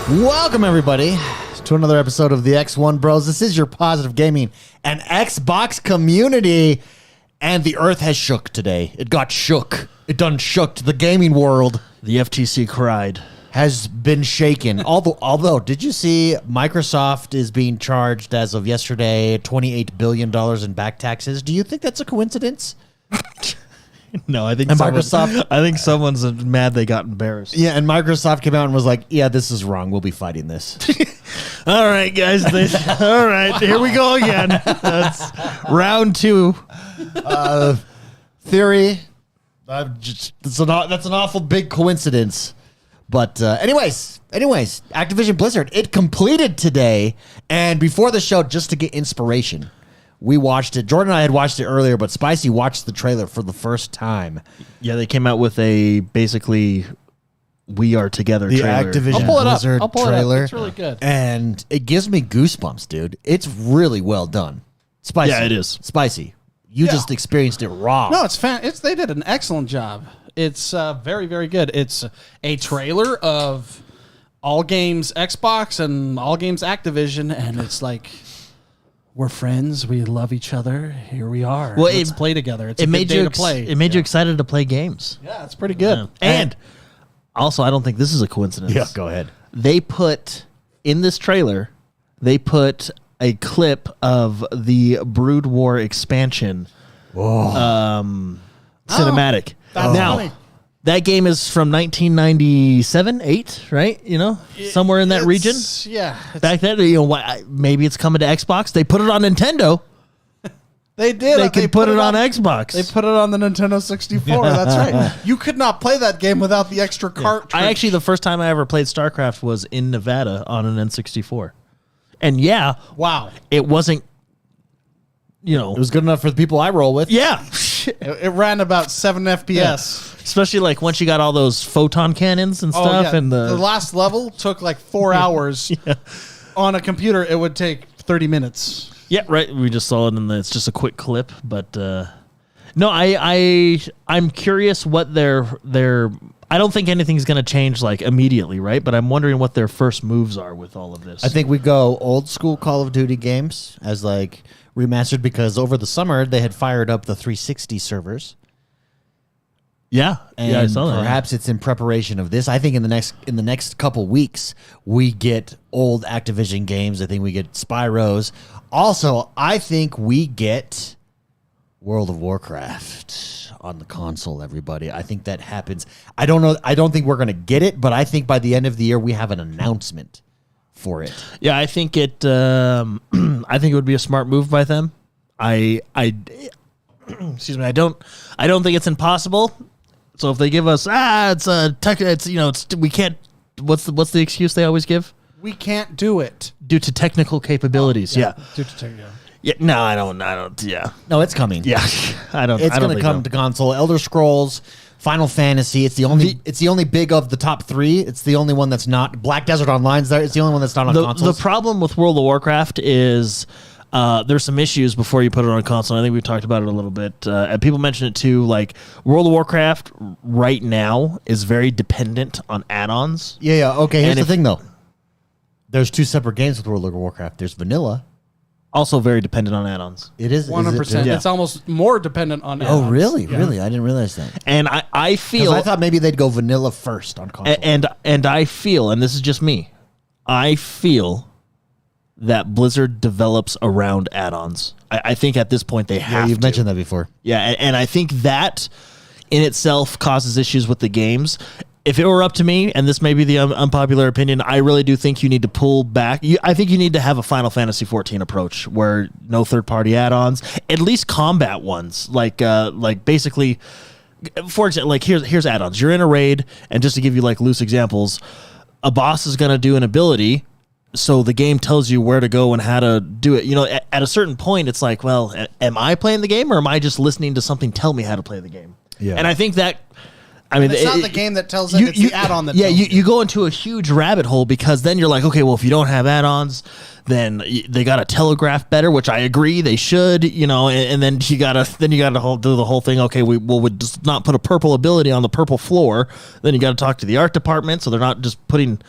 Welcome, everybody, to another episode of the XoneBros. This is your positive gaming and Xbox community. And the earth has shook today. It got shook. It done shooked. The gaming world. The FTC cried. Has been shaken. Although, did you see Microsoft is being charged as of yesterday $28 billion in back taxes? Do you think that's a coincidence? No, I think someone's mad they got embarrassed. Yeah, and Microsoft came out and was like, yeah, this is wrong. We'll be fighting this. All right, guys. All right, here we go again. That's round two. Theory. That's an awful big coincidence. But anyways, Activision Blizzard, it completed today. And before the show, just to get inspiration, we watched it. Jordan and I had watched it earlier, but Spicy watched the trailer for the first time. Yeah, they came out with a basically We Are Together trailer. Activision Blizzard trailer. It's really good. And it gives me goosebumps, dude. It's really well done. Spicy. Yeah, it is. Spicy. You just experienced it raw. No, they did an excellent job. It's very, very good. It's a trailer of all games Xbox and all games Activision, and it's like, we're friends. We love each other. Here we are. Well, let's play together. It's a good day to play. It made you excited to play games. Yeah, it's pretty good. Yeah. And also, I don't think this is a coincidence. Yeah, go ahead. They put in this trailer, they put a clip of the Brood War expansion cinematic. That's now, funny. that game is from 1997, 8, right? You know, somewhere in that region. Yeah. Back then, maybe it's coming to Xbox. They put it on Nintendo. They did. They can put it on Xbox. They put it on the Nintendo 64. That's right. You could not play that game without the extra cartridge. The first time I ever played StarCraft was in Nevada on an N64. And wow. It wasn't, It was good enough for the people I roll with. Yeah. It ran about 7 FPS. Yeah. Especially like once you got all those photon cannons and stuff. Yeah. And the last level took like 4 hours. Yeah. On a computer, it would take 30 minutes. Yeah, right. We just saw it, and it's just a quick clip. But no, I'm curious what their I don't think anything's going to change like immediately, right? But I'm wondering what their first moves are with all of this. I think we go old school Call of Duty games as like remastered, because over the summer they had fired up the 360 servers. Yeah, and I saw that. Perhaps it's in preparation of this. I think in the next couple weeks we get old Activision games. I think we get Spyros. Also, I think we get World of Warcraft on the console, everybody. I think that happens. I don't know. I don't think we're going to get it, but I think by the end of the year we have an announcement for it. Yeah, I think it. I think it would be a smart move by them. Excuse me. I don't think it's impossible. So if they give us we can't. What's the excuse they always give? We can't do it due to technical capabilities. Due to technical. Yeah. No, I don't. Yeah. No, it's coming. Yeah. I don't. It's going to come to console. Elder Scrolls, Final Fantasy. It's the only big of the top 3. It's the only one that's not. Black Desert Online's there. It's the only one that's not on consoles. The problem with World of Warcraft is there's some issues before you put it on console. I think we've talked about it a little bit. And people mention it too. Like World of Warcraft right now is very dependent on add-ons. Yeah. Okay. Here's the thing though. There's 2 separate games with World of Warcraft. There's vanilla. Also very dependent on add-ons. It is 100%. It's almost more dependent on add-ons. Oh, really? Yeah. Really? I didn't realize that. And I feel... I thought maybe they'd go vanilla first on console. And I feel, and this is just me, I feel that Blizzard develops around add-ons. I think at this point they have to. You've mentioned that before. Yeah, and I think that in itself causes issues with the games. If it were up to me, and this may be the unpopular opinion, I really do think you need to pull back. I think you need to have a Final Fantasy 14 approach where no third-party add-ons, at least combat ones, like basically, for example, like here's add-ons. You're in a raid, and just to give you like loose examples, a boss is going to do an ability, so the game tells you where to go and how to do it. At a certain point, it's like, well, am I playing the game, or am I just listening to something tell me how to play the game? Yeah, and I think that. I mean, it's not the game that tells it, it's the add-on that tells you go into a huge rabbit hole, because then you're like, okay, well, if you don't have add-ons, then they got to telegraph better, which I agree they should, and then you got to do the whole thing. Okay, we'll just not put a purple ability on the purple floor. Then you got to talk to the art department, so they're not just putting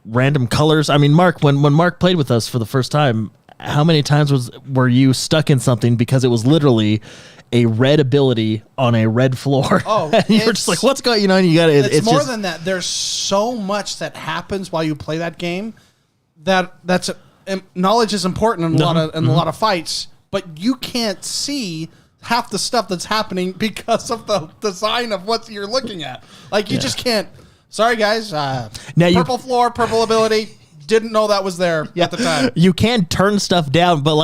random colors. I mean, Mark, when Mark played with us for the first time, how many times were you stuck in something because it was literally a red ability on a red floor? Oh, and you were just like, what's going on? You got it. It's more just, than that. There's so much that happens while you play that game that's knowledge is important in a lot of fights, but you can't see half the stuff that's happening because of the design of what you're looking at. Like you just can't. Sorry, guys. Purple floor, purple ability. Didn't know that was there at the time. You can turn stuff down, but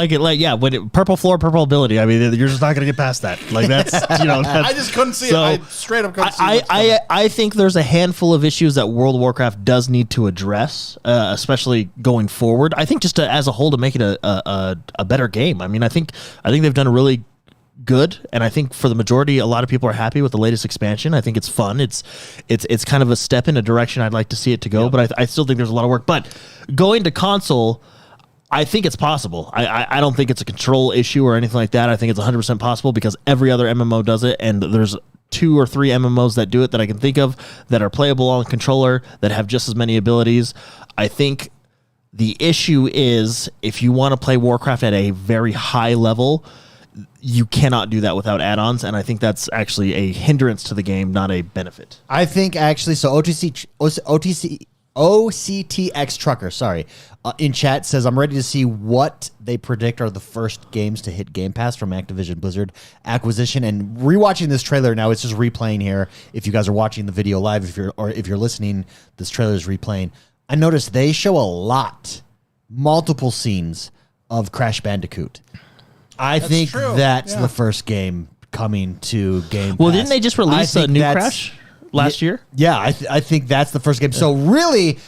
purple floor, purple ability. I mean, you're just not going to get past that. Like that's I just couldn't see it. I straight up couldn't see it. I think there's a handful of issues that World of Warcraft does need to address, especially going forward. I think just as a whole to make it a better game. I mean, I think they've done a really good, and I think for the majority, a lot of people are happy with the latest expansion. I think it's fun. It's kind of a step in a direction I'd like to see it to go, but I still think there's a lot of work. But going to console, I think it's possible. I don't think it's a control issue or anything like that. I think it's 100% possible because every other MMO does it, and there's 2 or 3 MMOs that do it that I can think of that are playable on controller that have just as many abilities. I think the issue is if you want to play Warcraft at a very high level, you cannot do that without add-ons, and I think that's actually a hindrance to the game, not a benefit. I think actually, so OCTX Trucker, sorry, in chat says, I'm ready to see what they predict are the first games to hit Game Pass from Activision Blizzard acquisition. And rewatching this trailer now, it's just replaying here. If you guys are watching the video live, if you're listening, this trailer is replaying. I noticed they show multiple scenes of Crash Bandicoot. I think that's the first game coming to Game Pass. Well, didn't they just release a new Crash last year? Yeah, I think that's the first game. So really,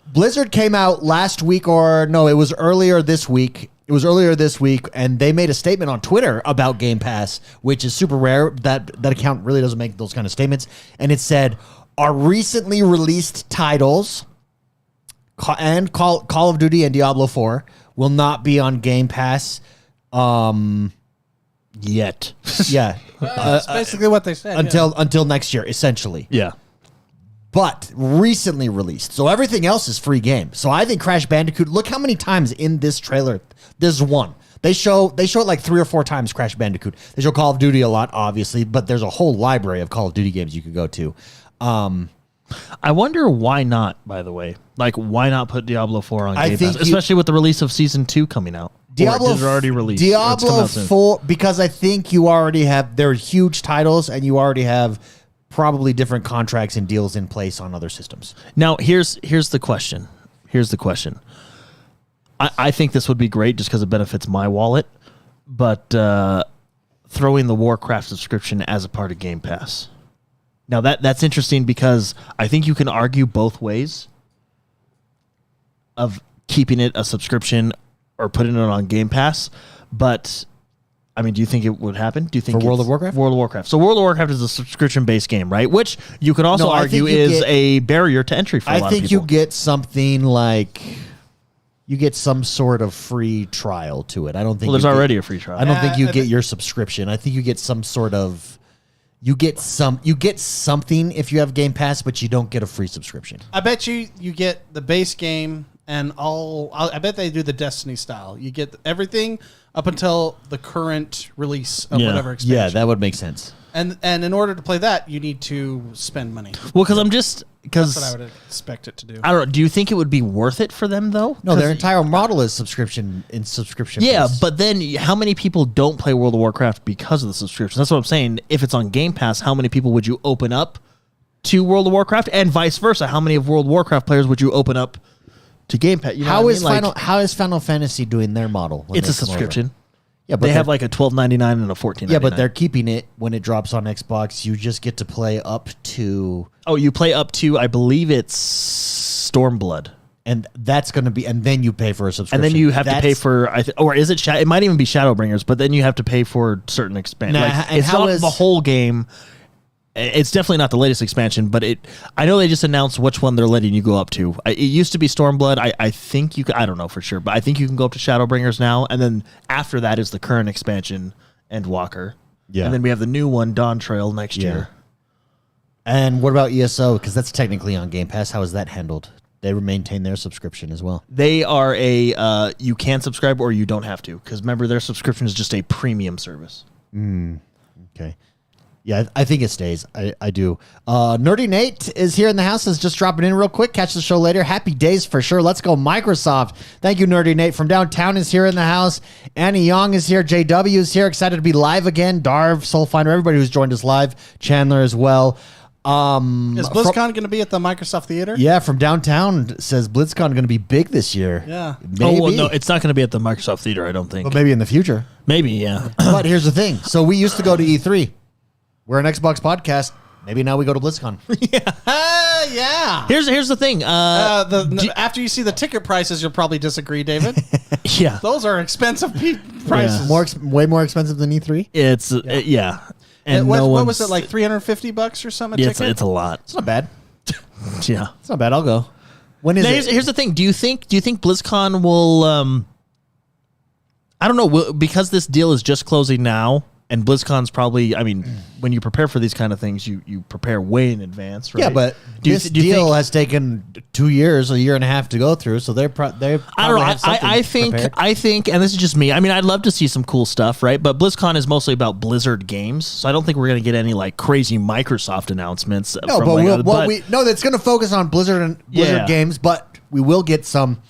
Blizzard came out last week, or no, it was earlier this week. And they made a statement on Twitter about Game Pass, which is super rare. That account really doesn't make those kind of statements. And it said, our recently released titles and Call of Duty and Diablo 4 will not be on Game Pass yet. Yeah. That's basically what they said. Until next year, essentially. Yeah. But recently released. So everything else is free game. So I think Crash Bandicoot, look how many times in this trailer, there's one. They show it like 3 or 4 times, Crash Bandicoot. They show Call of Duty a lot, obviously, but there's a whole library of Call of Duty games you could go to. I wonder why not, by the way. Like, why not put Diablo 4 on Game Pass? Especially with the release of Season 2 coming out. Diablo is already released. Diablo 4, because I think you already have, they're huge titles, and you already have probably different contracts and deals in place on other systems. Now, here's the question. I think this would be great just because it benefits my wallet, but throwing the Warcraft subscription as a part of Game Pass. Now, that's interesting because I think you can argue both ways of keeping it a subscription or putting it on Game Pass, but I mean, do you think it would happen? Do you think for World of Warcraft? World of Warcraft. So World of Warcraft is a subscription-based game, right? Which you could also argue is a barrier to entry for a lot of people. I think you get something like you get some sort of free trial to it. I don't think. Well, there's already a free trial. I don't think you get your subscription. I think you get some sort of. You get something if you have Game Pass, but you don't get a free subscription. I bet you get the base game and I bet they do the Destiny style. You get everything up until the current release of whatever expansion. Yeah, that would make sense. And in order to play that, you need to spend money. Well, that's what I would expect it to do. I don't know. Do you think it would be worth it for them though? No, their entire model is subscription. Yeah, based. But then how many people don't play World of Warcraft because of the subscription? That's what I'm saying. If it's on Game Pass, how many people would you open up to World of Warcraft, and vice versa? How many of World of Warcraft players would you open up to Game Pass? You know how is Final Fantasy doing their model? It's a subscription. Yeah, but they have like a $12.99 and a $14.99. Yeah, but they're keeping it when it drops on Xbox. You just get to play up to. Oh, you play up to, I believe it's Stormblood, and that's going to be, and then you pay for a subscription, and then you have to pay for, or is it? It might even be Shadowbringers, but then you have to pay for certain expansion. It's not the whole game. It's definitely not the latest expansion, but I know they just announced which one they're letting you go up to. It used to be Stormblood. I think you could, I don't know for sure, but I think you can go up to Shadowbringers now, and then after that is the current expansion, Endwalker. Yeah. And then we have the new one, Dawn Trail, next year. And what about ESO? Because that's technically on Game Pass. How is that handled? they maintain their subscription as well. They are you can subscribe or you don't have to, because remember, their subscription is just a premium service. Okay. Yeah, I think it stays. I do. Nerdy Nate is here in the house. Is just dropping in real quick. Catch the show later. Happy days for sure. Let's go Microsoft. Thank you, Nerdy Nate. From downtown is here in the house. Annie Young is here. JW is here. Excited to be live again. Darv, Soulfinder, everybody who's joined us live. Chandler as well. Is BlizzCon going to be at the Microsoft Theater? Yeah, from downtown says BlizzCon going to be big this year. Yeah. Maybe. Oh, well, no, it's not going to be at the Microsoft Theater, I don't think. But maybe in the future. Maybe, yeah. But here's the thing. So we used to go to E3. We're an Xbox podcast. Maybe now we go to BlizzCon. Yeah. Here's the thing. After you see the ticket prices, you'll probably disagree, David. Yeah. Those are expensive prices. Way more expensive than E3? It's, yeah. And what was it, like $350 or something? Yeah, it's a lot. It's not bad. Yeah. It's not bad. I'll go. When is it? Here's the thing. Do you think BlizzCon will, I don't know, because this deal is just closing now, and BlizzCon's probably, I mean, when you prepare for these kind of things, you prepare way in advance, right? Yeah, but this deal has taken 2 years, a year and a half to go through, so they're I don't know. I think, and this is just me. I mean, I'd love to see some cool stuff, right? But BlizzCon is mostly about Blizzard games, so I don't think we're going to get any like crazy Microsoft announcements. No, but that's going to focus on Blizzard and Blizzard games, but we will get some.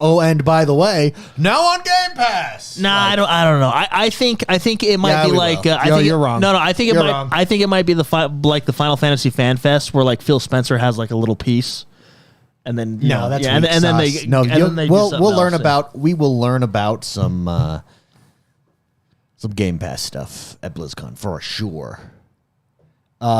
Oh, and by the way, now on Game Pass. Nah, I don't know. I think it might be like. You're wrong. No, I think I think it might be the Final Fantasy Fan Fest where like Phil Spencer has like a little piece, and then that's and then they we'll learn about some Game Pass stuff at BlizzCon for sure.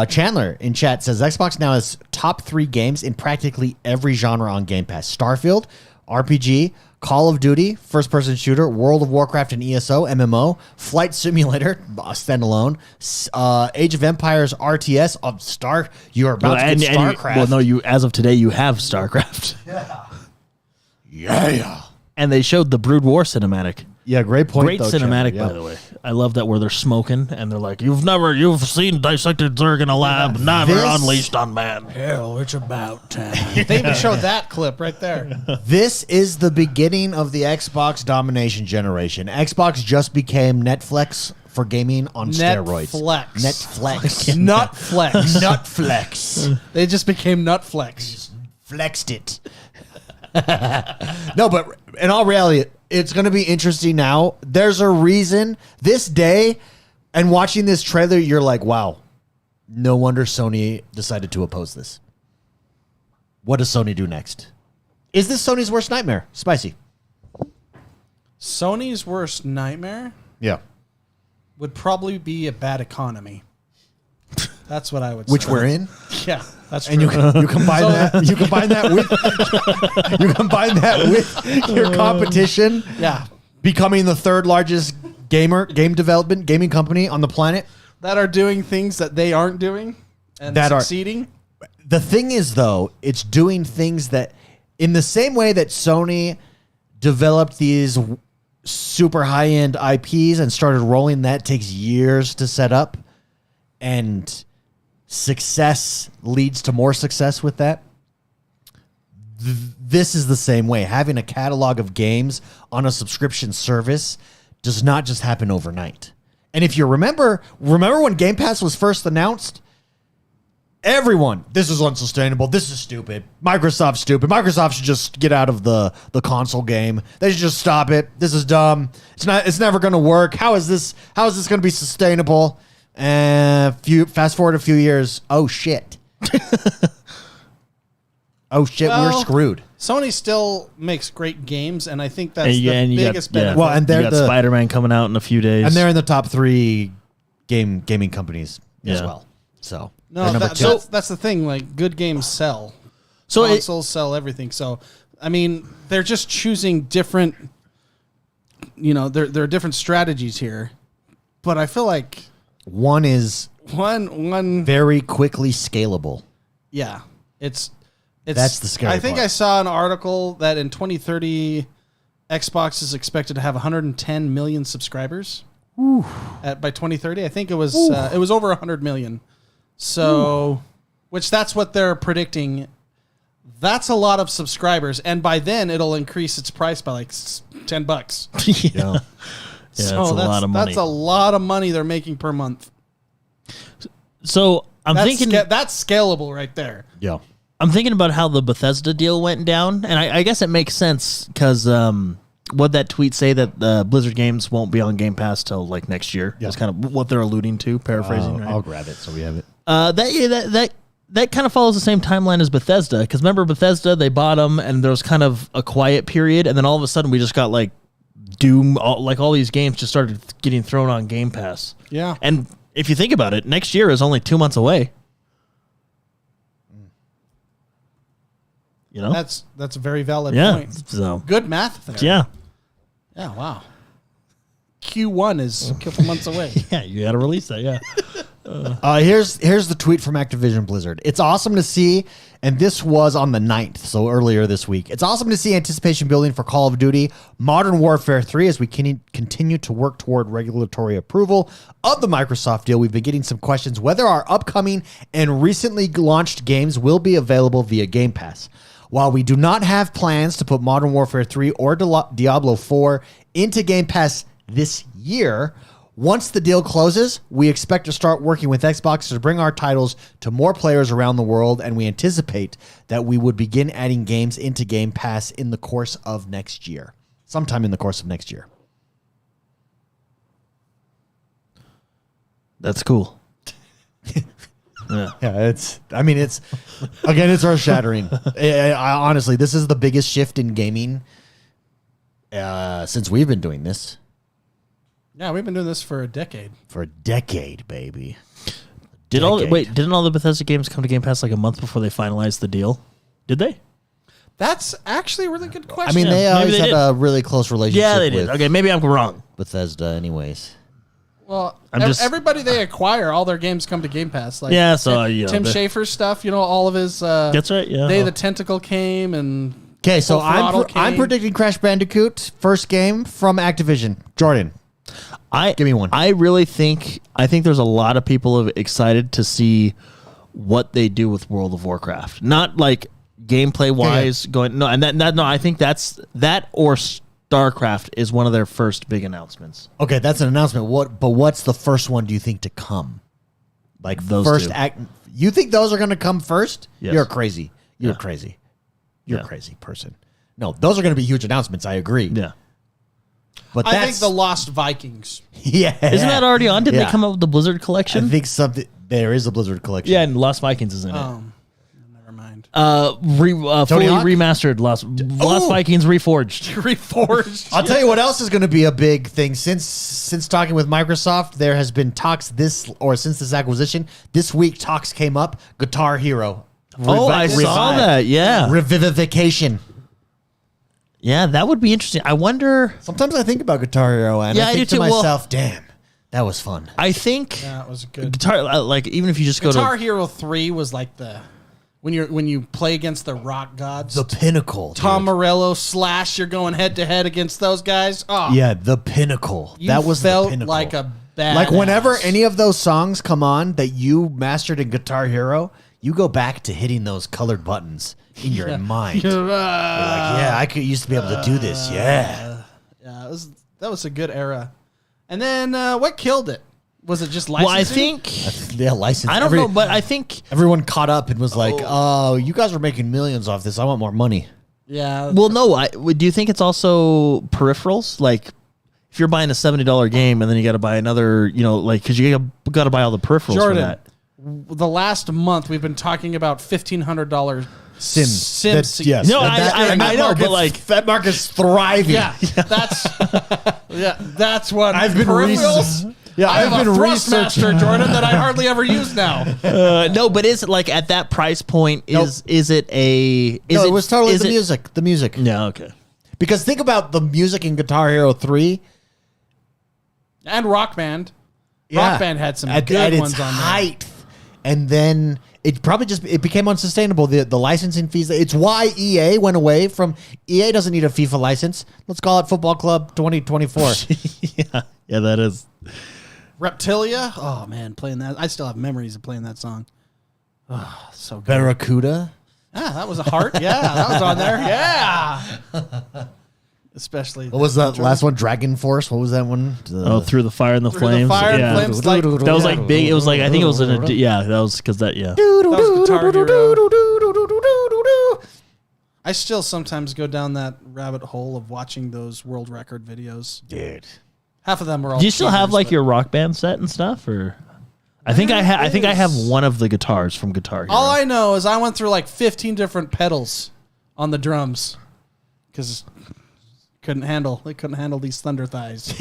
Chandler in chat says Xbox now has top 3 games in practically every genre on Game Pass: Starfield, RPG, Call of Duty, first-person shooter, World of Warcraft and ESO, MMO, Flight Simulator, standalone, Age of Empires, RTS, you're about to get StarCraft. As of today, you have StarCraft. Yeah. And they showed the Brood War cinematic. Yeah, great point. Great cinematic, by the way. I love that where they're smoking and they're like, you've seen dissected Zerg in a lab, never unleashed on man. Hell, it's about time. They even showed that clip right there. This is the beginning of the Xbox domination generation. Xbox just became Netflix for gaming on steroids. Netflix. Nutflex. They just became Nutflex. Flexed it. No, but in all reality, it's going to be interesting now. There's a reason this day, and watching this trailer, you're like, wow, no wonder Sony decided to oppose this. What does Sony do next? Is this Sony's worst nightmare? Spicy. Sony's worst nightmare? Yeah. Would probably be a bad economy. That's what I would say. Which we're in? Yeah, that's true. And you combine that with your competition. Yeah. Becoming the third largest game development, gaming company on the planet. That are doing things that they aren't doing and succeeding. The thing is, though, it's doing things that, in the same way that Sony developed these super high-end IPs and started rolling, that takes years to set up. And success leads to more success with that. This is the same way. Having a catalog of games on a subscription service does not just happen overnight. And if you remember when Game Pass was first announced, everyone, this is unsustainable. This is stupid. Microsoft's stupid. Microsoft should just get out of the console game. They should just stop it. This is dumb. It's never going to work. How is this going to be sustainable? Fast forward a few years. Oh shit. We're screwed. Sony still makes great games, and I think that's the biggest benefit. Well, and you got Spider-Man coming out in a few days, and they're in the top 3 gaming companies as well. So that's the thing. Like, good games sell. So consoles sell everything. So I mean, they're just choosing different. There are different strategies here, but I feel like. One is very quickly scalable. Yeah, it's that's the scary I think part. I saw an article that in 2030, Xbox is expected to have 110 million subscribers. By 2030. I think it was over 100 million. So, which that's what they're predicting That's a lot of subscribers, and by then it'll increase its price by like $10. Yeah, that's a lot of money. That's a lot of money they're making per month. So I'm thinking that's scalable right there. Yeah. I'm thinking about how the Bethesda deal went down, and I guess it makes sense because what that tweet say that the Blizzard games won't be on Game Pass till like next year. Yeah. That's kind of what they're alluding to, paraphrasing. Right? I'll grab it so we have it. That kind of follows the same timeline as Bethesda, because remember Bethesda, they bought them, and there was kind of a quiet period, and then all of a sudden we just got like Doom, all these games just started getting thrown on Game Pass. Yeah, and if you think about it, next year is only 2 months away. You know, that's a very valid yeah. point. So good math there. yeah. Yeah. Wow. Q1 is a couple months away. Yeah, you got to release that. Yeah. Here's the tweet from Activision Blizzard. It's awesome to see, and this was on the 9th, so earlier this week. It's awesome to see anticipation building for Call of Duty Modern Warfare 3 as we continue to work toward regulatory approval of the Microsoft deal. We've been getting some questions whether our upcoming and recently launched games will be available via Game Pass. While we do not have plans to put Modern Warfare 3 or Diablo 4 into Game Pass this year, once the deal closes, we expect to start working with Xbox to bring our titles to more players around the world, and we anticipate that we would begin adding games into Game Pass in the course of next year. Sometime in the course of next year. That's cool. Yeah, it's earth-shattering. Honestly, this is the biggest shift in gaming since we've been doing this. Yeah, we've been doing this for a decade. For a decade, baby. Didn't all the Bethesda games come to Game Pass like a month before they finalized the deal? Did they? That's actually a really good question. I mean, they Maybe always they had did. a really close relationship Yeah, they did. with Okay, maybe I'm wrong. Bethesda anyways. well, I'm just- everybody they acquire, all their games come to Game Pass. Like Yeah, so, you know, Tim the- Schafer's stuff, all of his. That's right, yeah. Day of the Tentacle came and. Okay, so Full Throttle I'm came. predicting Crash Bandicoot, first game from Activision. Jordan, give me one. I think there's a lot of people excited to see what they do with World of Warcraft. Not like gameplay wise going I think that or StarCraft is one of their first big announcements. Okay, that's an announcement. What's the first one do you think to come? Like Those first two. act. You think those are going to come first? Yes. You're crazy. You're Yeah. crazy. You're Yeah. a crazy person. No, those are going to be huge announcements. I agree. Yeah. But I that's think the Lost Vikings. yeah. Isn't that already on? Didn't Yeah. they come up with the Blizzard I collection? think there is a Blizzard collection. Yeah, and Lost Vikings is in it. Never mind. Fully Hawk? remastered Lost Vikings Reforged. Reforged. I'll tell you what else is going to be a big thing. Since talking with Microsoft, there has been talks since this acquisition. This week, talks came up. Guitar Hero. I saw that. Yeah. Revivification. Yeah, that would be interesting. I wonder. Sometimes I think about Guitar Hero and Yeah, I I think do to too. Well- myself, damn, that was fun. I think Yeah, it was good. guitar, like even if you just Guitar go to Hero 3 was like when you play against the rock gods. The pinnacle. Tom dude. Morello / you're going head to head against those guys. Oh, Yeah, the pinnacle. you That was felt the pinnacle. like a badass. Like whenever any of those songs come on that you mastered in Guitar Hero, you go back to hitting those colored buttons in your mind. You're like, yeah, I used to be able to do this. Yeah. Yeah, that was a good era. And then what killed it? Was it just licensing? well, I think Yeah, license. I don't know, but I think Everyone caught up and was like, oh, you guys are making millions off this. I want more money. Yeah. well, no. Do you think it's also peripherals? Like if you're buying a $70 game and then you got to buy another, because you got to buy all the peripherals for Jordan, that. the last month we've been talking about $1,500 Sim seats. Yes. No, I know, but like that market's thriving. Yeah, that's what I've been peripherals. I have a Thrustmaster, Jordan, that I hardly ever use now. no, but is it like at that price point? Is it a? No, it was totally is the it- music. The music. Yeah. Okay. Because think about the music in Guitar Hero 3. And Rock Band. Yeah. Rock Band had some at good its ones on there. height. And then it probably it became unsustainable. The licensing fees. It's why EA went away from. EA doesn't need a FIFA license. Let's call it Football Club 2024. Yeah, that is. Reptilia. Oh man, playing that. I still have memories of playing that song. Oh, so good. Barracuda. That was a heart. Yeah, that was on there. Yeah. Especially. What was that last one? Dragon Force? What was that one? Through the fire and the Through flames. the fire and yeah. flames. Like, That was like big. It was like, I think it was in a, yeah, that was because that, yeah. that was Guitar Hero. I still sometimes go down that rabbit hole of watching those world record videos. Dude. Half of them are all. Do you still have cheaters, like but- your Rock Band set and stuff, or? I think I have one of the guitars from Guitar Hero. All I know is I went through like 15 different pedals on the drums because they couldn't handle these thunder thighs.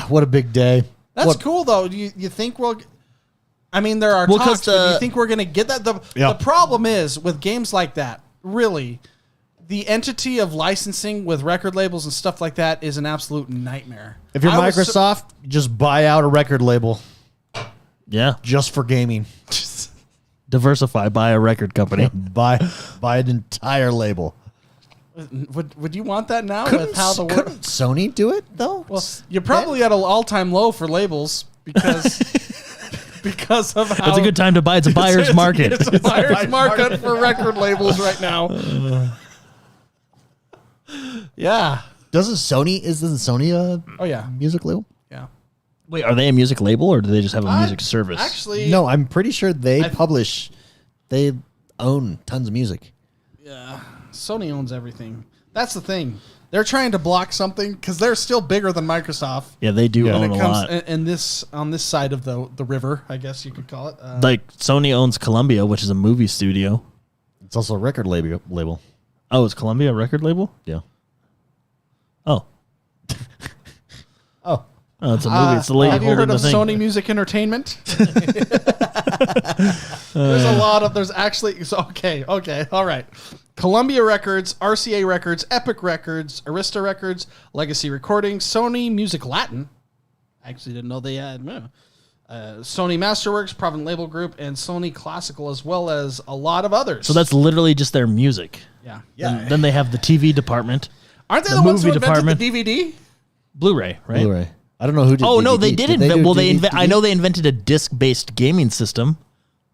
What a big day. That's cool though. You think we'll? I mean, there are talks, but do you think we're going to get that? The problem is with games like that, really, the entity of licensing with record labels and stuff like that is an absolute nightmare. If you're Microsoft, just buy out a record label Yeah. just for gaming. Diversify, buy a record company. buy an entire label. Would you want that now? Couldn't with how the world? couldn't Sony do it though? Well, you're probably at an all-time low for labels because of how It's a good time to buy. It's a buyer's market. It's a buyer's market for record labels right now. Yeah. Isn't Sony a Oh yeah. music label? Yeah. Wait, are they a music label or do they just have a music service? Actually, No, I'm pretty sure they own tons of music. Yeah. Sony owns everything. That's the thing. They're trying to block something because they're still bigger than Microsoft. Yeah, they do own When a it comes lot. in this on this side of the river, I guess you could call it. Like Sony owns Columbia, which is a movie studio. It's also a record label. Oh, is Columbia a record label? Yeah. Oh. Oh. Oh, it's a movie. It's the lady have you holding heard the of thing. Sony Music Entertainment? There's actually, okay, all right. Columbia Records, RCA Records, Epic Records, Arista Records, Legacy Recordings, Sony Music Latin. I actually didn't know they had. Sony Masterworks, Provident Label Group, and Sony Classical, as well as a lot of others. So that's literally just their music. yeah. And then they have the TV department, Aren't they the the ones who movie invented department. the DVD? Bluray, right? Blu-ray. I don't know who did. Oh no, DVD. they did do invent. Well, they DVD? I know they invented a disc-based gaming system,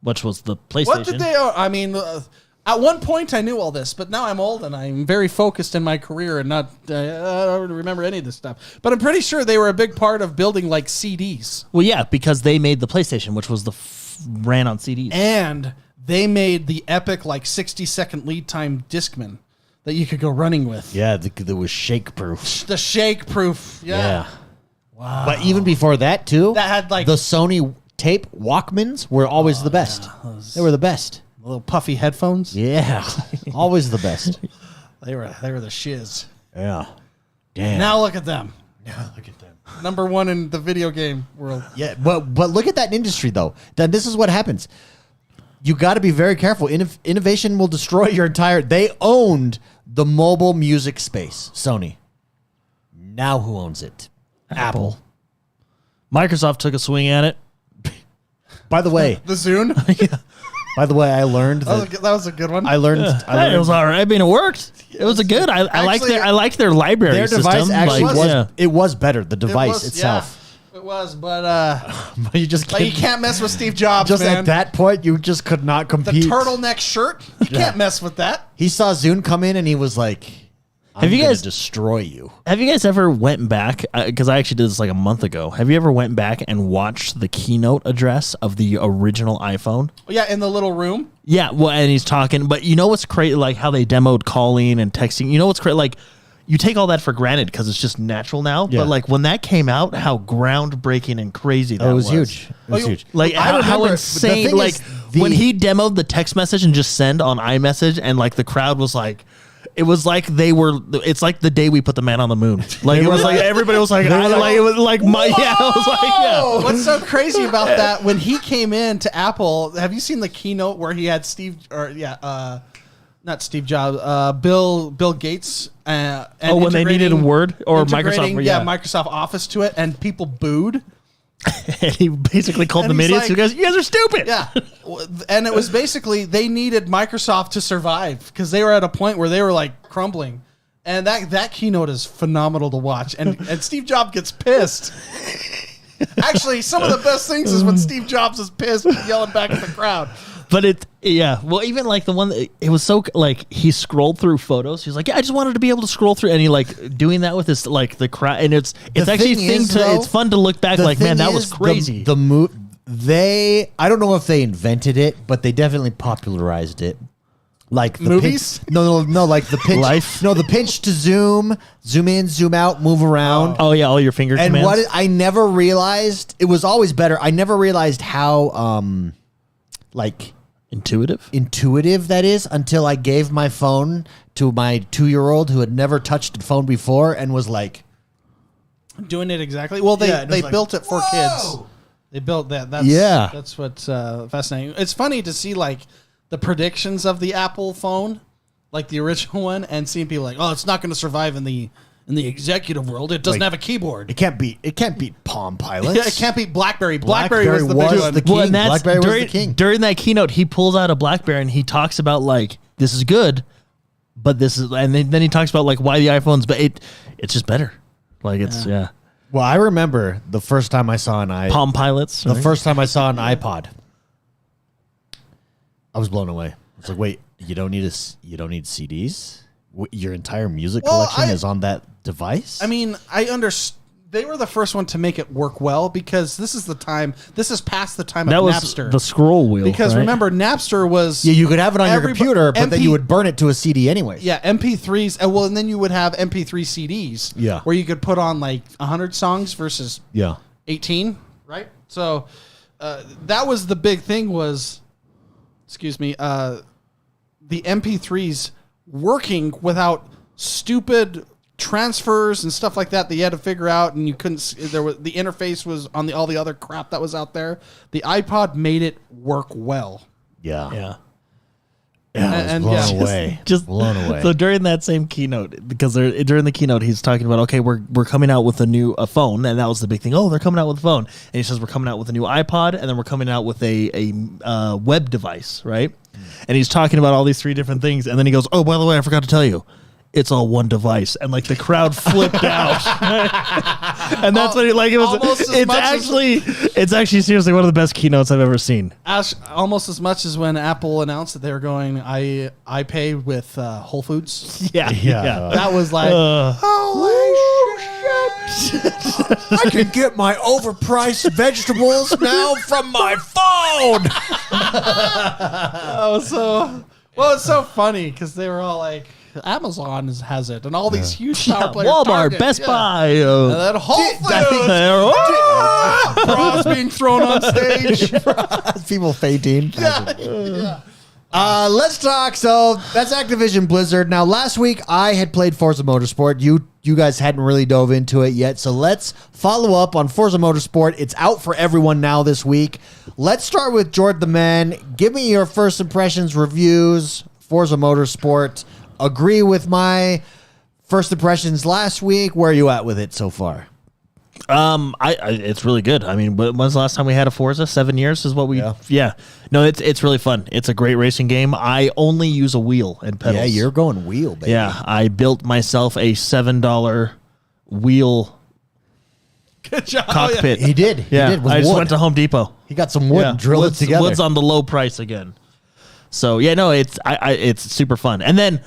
which was the PlayStation. What did they? I mean, at one point I knew all this, but now I'm old and I'm very focused in my career and not. I don't remember any of this stuff. But I'm pretty sure they were a big part of building like CDs, Well, yeah, because they made the PlayStation, which was ran on CDs. and they made the epic like 60-second lead time Discman that you could go running with. Yeah, there was shake proof. The shake proof. Yeah. Wow. But even before that too, That had, like- the Sony tape Walkmans were always the best. They were the best. Little puffy headphones. Yeah, always the best. They were the shiz. Yeah. Damn. Now look at them. look at them. Number one in the video game world. Yeah, but look at that industry though. Then this is what happens. You got to be very careful. Innovation will destroy your entire. They owned the mobile music space. Sony. Now who owns it? Apple. Microsoft took a swing at it. By the way, The Zune. I learned that. That was a good one. I learned. Hey, it was all right. I mean, it worked. It was a good. I liked their library Their system. device actually Like, was. yeah. It was better. The device was, itself. yeah, it was, but But you just you can't mess with Steve Jobs, Just man. at that point, you just could not the compete. turtleneck shirt, you can't mess with that. He saw Zune come in and he was like, Have you gonna guys- destroy you? Have you guys ever went back? Because I actually did this like a month ago. Have you ever went back and watched the keynote address of the original iPhone? Yeah, in the little room. Yeah, well, and he's talking, but you know what's crazy? Like how they demoed calling and texting. You know what's crazy? Like you take all that for granted because it's just natural now. Yeah. But like when that came out, how groundbreaking and crazy that It was huge. It was you- huge. Like I how remember- insane! the thing Like is, when he demoed the text message and just send on iMessage, and like the crowd was like, it was like they were. It's like the day we put the man on the moon. Like it was like everybody was like, it was like my yeah. I was like yeah. What's so crazy about that? When he came in to Apple, have you seen the keynote where he had not Steve Jobs, Bill Gates. And when they needed a Word or integrating, Microsoft, yeah, yeah. Microsoft Office to it, and people booed. And he basically called And them he's idiots. like- He goes, "You guys are stupid." Yeah, and it was basically they needed Microsoft to survive because they were at a point where they were like crumbling. And that keynote is phenomenal to watch. And Steve Jobs gets pissed. Actually, some of the best things is when Steve Jobs is pissed and yelling back at the crowd. But well, even like the one that, it was so like he scrolled through photos. He was like, yeah, I just wanted to be able to scroll through, and he like doing that with this like the crowd, and it's actually it's fun to look back like, man, that was crazy. I don't know if they invented it, but they definitely popularized it. Like the movies? No, like the pinch. Life? No, the pinch to zoom in, zoom out, move around. Oh yeah, all your finger and commands. I never realized, it was always better. I never realized how like intuitive that is until I gave my phone to my 2-year-old who had never touched a phone before and was like doing it exactly. Well, they built it for kids. They built that. That's what's fascinating. It's funny to see like the predictions of the Apple phone, like the original one, and seeing people like, oh, it's not going to survive in the executive world. It doesn't have a keyboard. It can't beat Palm Pilots. Yeah, it can't beat BlackBerry. BlackBerry was the big king. BlackBerry was the king. During that keynote, he pulls out a BlackBerry and he talks about like, this is good, but this is, and then he talks about like why the iPhone's, but it's just better. Like it's Well, I remember the first time I saw Palm Pilots. The first time I saw an iPod, I was blown away. I was like, wait, you don't need CDs? Your entire music collection is on that device? I mean, I understand. They were the first one to make it work well because this is past the time of Napster. The scroll wheel. Because remember, Napster was... Yeah, you could have it on your computer, but then you would burn it to a CD anyway. Yeah, MP3s. And then you would have MP3 CDs. Yeah. Where you could put on like 100 songs versus 18, right? So that was the big thing was... Excuse me. The MP3s working without stupid transfers and stuff like that you had to figure out, and you couldn't. The interface was on all the other crap that was out there. The iPod made it work well. Yeah. I was blown away. Just blown away. So during that same keynote, because during the keynote, he's talking about, okay, we're coming out with a phone, and that was the big thing. Oh, they're coming out with a phone, and he says we're coming out with a new iPod, and then we're coming out with a web device, right? And he's talking about all these 3 different things, and then he goes, oh, by the way, I forgot to tell you, it's all one device, and like the crowd flipped out, and that's what he like. It was. It's actually seriously one of the best keynotes I've ever seen. Almost as much as when Apple announced that they were going I pay with Whole Foods. Yeah. That was like holy shit! I can get my overpriced vegetables now from my phone. It's so funny because they were all like, Amazon has it, and all these huge power players. Walmart, Target, Best Buy, and then Whole Foods. Bras being thrown on stage. People fainting. Let's talk. So that's Activision Blizzard. Now, last week I had played Forza Motorsport. You guys hadn't really dove into it yet, so let's follow up on Forza Motorsport. It's out for everyone now this week. Let's start with Jordan the Man. Give me your first impressions, reviews, Forza Motorsport. Agree with my first impressions last week. Where are you at with it so far? It's really good. I mean, when's the last time we had a Forza? 7 years is what we. Yeah. No, it's really fun. It's a great racing game. I only use a wheel and pedals. Yeah, you're going wheel, baby. Yeah, I built myself a $7 wheel. Good job. Cockpit. He did. Yeah, He did with I just wood. went to Home Depot. He got some wood and drilled it together. Wood's on the low price again. So yeah, no, it's super fun. And then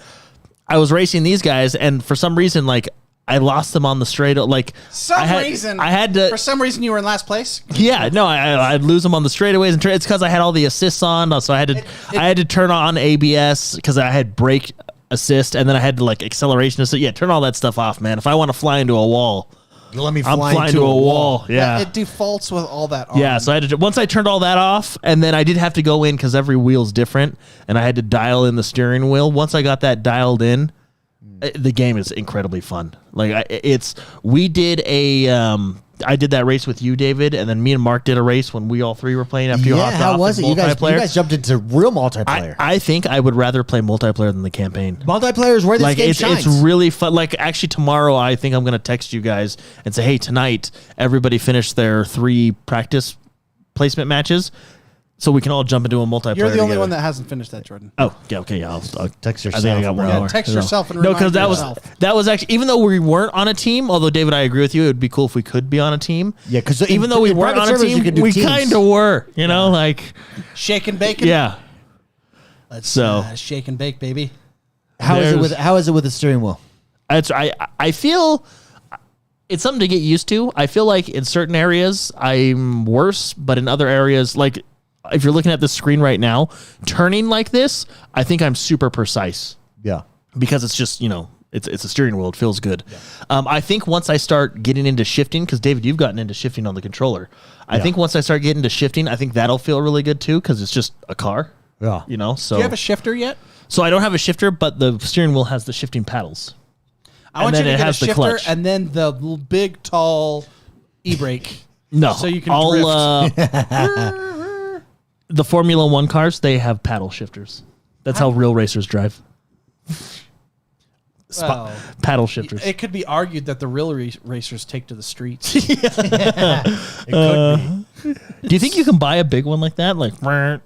I was racing these guys, and for some reason, like I lost them on the straight. Like for some reason you were in last place. Yeah, no, I'd lose them on the straightaways, and it's because I had all the assists on. So I had to turn on ABS because I had brake assist, and then I had to like acceleration assist. Yeah, turn all that stuff off, man. If I want to fly into a wall. Let me I'm flying to a wall. Yeah. It defaults with all that on. Yeah, so I had to, once I turned all that off, and then I did have to go in because every wheel's different, and I had to dial in the steering wheel. Once I got that dialed in, the game is incredibly fun. Like I did that race with you, David, and then me and Mark did a race when we all 3 were playing after you hopped off. How was it? You guys jumped into real multiplayer. I think I would rather play multiplayer than the campaign. Multiplayer is where this game shines. It's really fun. Like actually tomorrow, I think I'm going to text you guys and say, hey, tonight everybody finished their 3 practice placement matches. So we can all jump into a multiplayer. You're the only together. one that hasn't finished that, Jordan. Oh, yeah, okay, yeah. I'll text yourself. I think I got 1 hour. Text yourself and no, remind because that was actually, even though we weren't on a team. Although David, I agree with you. It would be cool if we could be on a team. Yeah, because even though we weren't on a team, we kind of were. You know, like shake and bacon. Yeah. Let's So- shake and bake, baby. How is There's- it with the steering wheel? I feel it's something to get used to. I feel like in certain areas I'm worse, but in other areas, like if you're looking at the screen right now, turning like this, I think I'm super precise Yeah. because it's just, it's a steering wheel. It feels good. Yeah. I think once I start getting into shifting, because David, you've gotten into shifting on the controller. I think once I start getting into shifting, I think that'll feel really good too, because it's just a car. Yeah. So Do you have a shifter yet? so I don't have a shifter, but the steering wheel has the shifting paddles. I want then you to it get a has the shifter clutch. and then the big, tall e-brake. No, So you can the Formula One cars, they have paddle shifters. That's how real racers drive. Well, Paddle shifters. it could be argued that the real racers take to the streets. It could be. Do you think you can buy a big one like that? Like the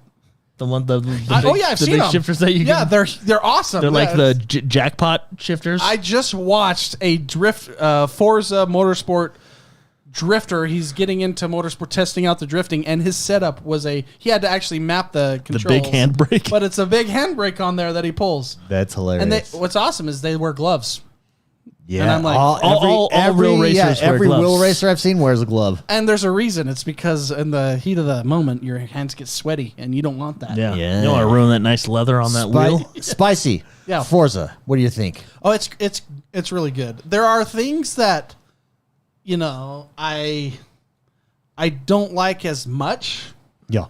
one, the big, I've the seen big them. shifters that you Yeah, can. they're awesome. They're like Yeah, the jackpot shifters. I just watched a Forza Motorsport drifter. He's getting into motorsport, testing out the drifting, and his setup was he had to actually map the controls. big handbrake. But it's a big handbrake on there that he pulls. That's hilarious. And what's awesome is they wear gloves. yeah. and I'm like, all real racers wear every gloves. wheel racer I've seen wears a glove. And there's a reason. It's because in the heat of the moment, your hands get sweaty, and you don't want that. yeah. Yeah. You don't want to ruin that nice leather on that wheel. Spicy. Yeah. Forza. What do you think? Oh, it's really good. There are things that, I don't like as much. Yeah.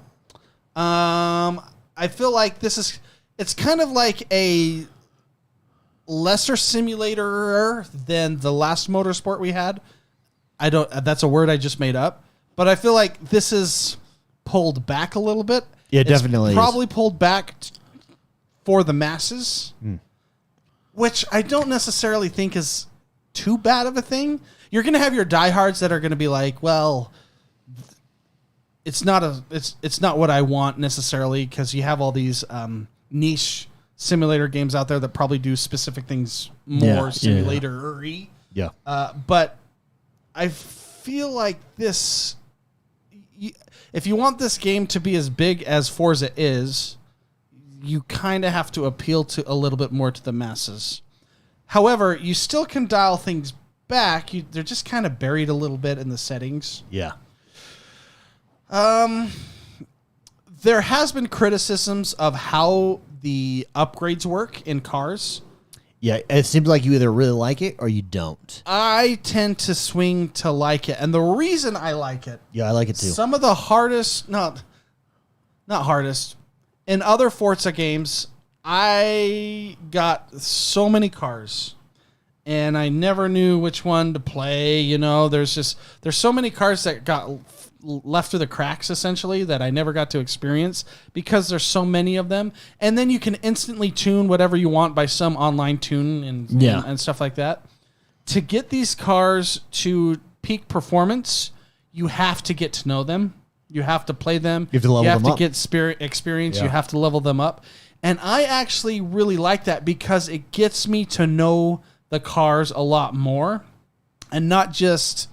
I feel like it's kind of like a lesser simulator than the last motorsport we had. That's a word I just made up, but I feel like this is pulled back a little bit. Yeah, it definitely is. Probably pulled back for the masses, which I don't necessarily think is too bad of a thing. You're going to have your diehards that are going to be like, well, it's not what I want necessarily, because you have all these niche simulator games out there that probably do specific things more simulator-y. Yeah. But I feel like this, if you want this game to be as big as Forza is, you kind of have to appeal to a little bit more to the masses. However, you still can dial things back. They're just kind of buried a little bit in the settings. Yeah. There has been criticisms of how the upgrades work in cars. Yeah. It seems like you either really like it or you don't. I tend to swing to like it. And the reason I like it, Yeah, I like it too. some of the hardest, not hardest, in other Forza games, I got so many cars and I never knew which one to play. There's so many cars that got left through the cracks essentially that I never got to experience because there's so many of them. And then you can instantly tune whatever you want by some online tune and stuff like that. To get these cars to peak performance, you have to get to know them. You have to play them. You have to level them up. get experience. Yeah. You have to level them up. And I actually really like that because it gets me to know the cars a lot more and not just,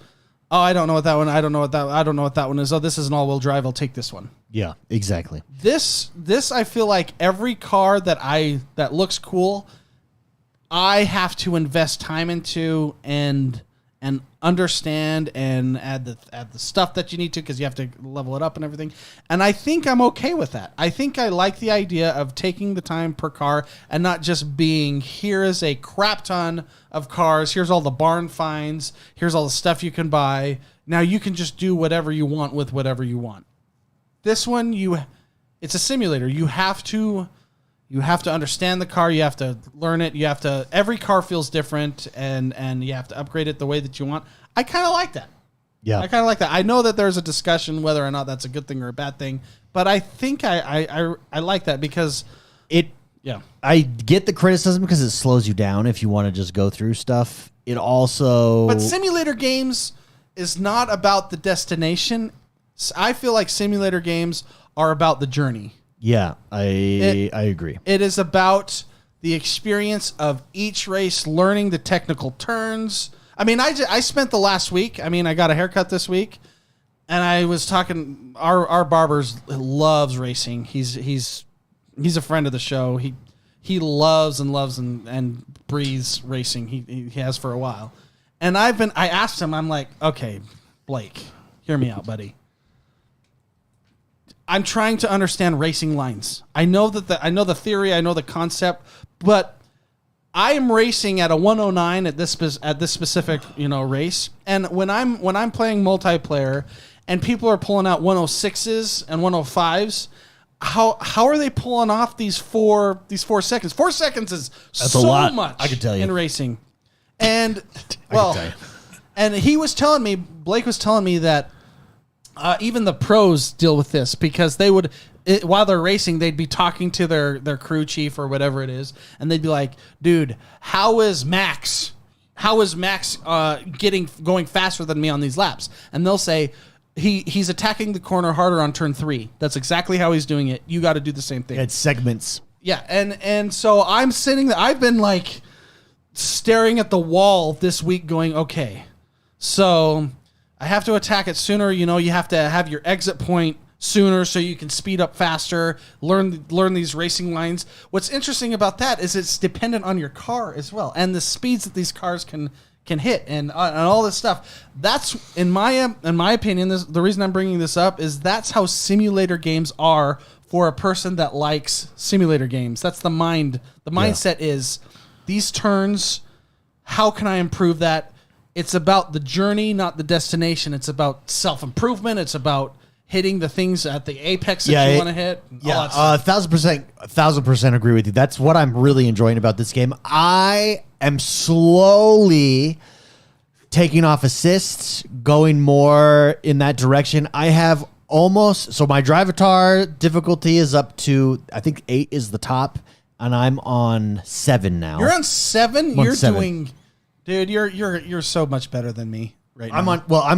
oh, I don't know what that one. I don't know what that one is. Oh, this is an all-wheel drive. I'll take this one. Yeah, exactly. This I feel like every car that looks cool, I have to invest time into and understand and add the stuff that you need to, because you have to level it up and everything. And I think I'm okay with that. I think I like the idea of taking the time per car and not just being, here is a crap ton of cars, here's all the barn finds, here's all the stuff you can buy. Now you can just do whatever you want with whatever you want. This one, it's a simulator. You have to understand the car. You have to learn it. Every car feels different, and you have to upgrade it the way that you want. I kind of like that. Yeah. I kind of like that. I know that there's a discussion whether or not that's a good thing or a bad thing, but I think I like that because I get the criticism because it slows you down if you want to just go through stuff. It also... But simulator games is not about the destination. I feel like simulator games are about the journey. Yeah, I agree. It is about the experience of each race, learning the technical turns. I mean, I spent the last week. I mean, I got a haircut this week, and I was talking. Our barber loves racing. He's he's a friend of the show. He loves and breathes racing. He has for a while. And I asked him, I'm like, okay, Blake, hear me out, buddy. I'm trying to understand racing lines. I know the theory, I know the concept, but I am racing at a 109 at this specific race, and when I'm playing multiplayer, and people are pulling out 106s and 105s, how are they pulling off these 4 seconds? 4 seconds is That's so a lot. much. I can tell you in racing, and and Blake was telling me that. Even the pros deal with this because they would, while they're racing, they'd be talking to their crew chief or whatever it is, and they'd be like, "Dude, how is Max? Going faster than me on these laps?" And they'll say, "He's attacking the corner harder on turn 3. That's exactly how he's doing it. You got to do the same thing." It's segments. Yeah, and so I'm sitting there. I've been like staring at the wall this week, going, "Okay, so." I have to attack it sooner. You have to have your exit point sooner so you can speed up faster, learn these racing lines. What's interesting about that is it's dependent on your car as well and the speeds that these cars can hit and all this stuff. That's in my opinion, the reason I'm bringing this up is that's how simulator games are for a person that likes simulator games. That's the mindset is these turns, how can I improve that? It's about the journey, not the destination. It's about self-improvement. It's about hitting the things at the apex that you want to hit. Yeah, 1,000% agree with you. That's what I'm really enjoying about this game. I am slowly taking off assists, going more in that direction. I have so my Drivatar difficulty is up to, I think 8 is the top, and I'm on 7 now. You're on 7? I'm on You're 7. doing... Dude, you're so much better than me right now. I'm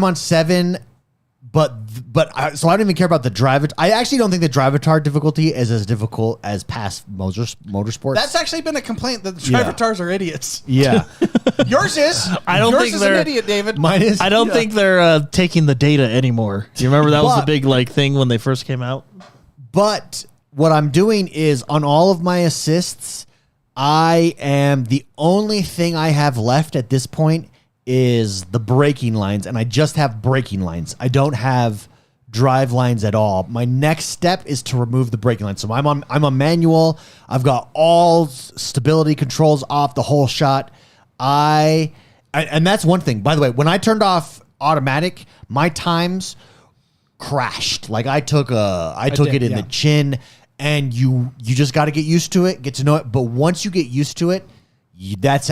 on 7, so I don't even care about the drive. I actually don't think the Drivatar difficulty is as difficult as past motorsports. That's actually been a complaint that the Drivatars are idiots. Yeah. Yours is. I don't Yours think is they're an idiot, David. Mine is. I don't think they're taking the data anymore. Do you remember that was the big thing when they first came out? But what I'm doing is on all of my assists, the only thing I have left at this point is the braking lines, and I just have braking lines. I don't have drive lines at all. My next step is to remove the braking lines. So I'm on manual. I've got all stability controls off, the whole shot. And that's one thing. By the way, when I turned off automatic, my times crashed. Like I took it in the chin. And you just got to get used to it, get to know it. But once you get used to it, that's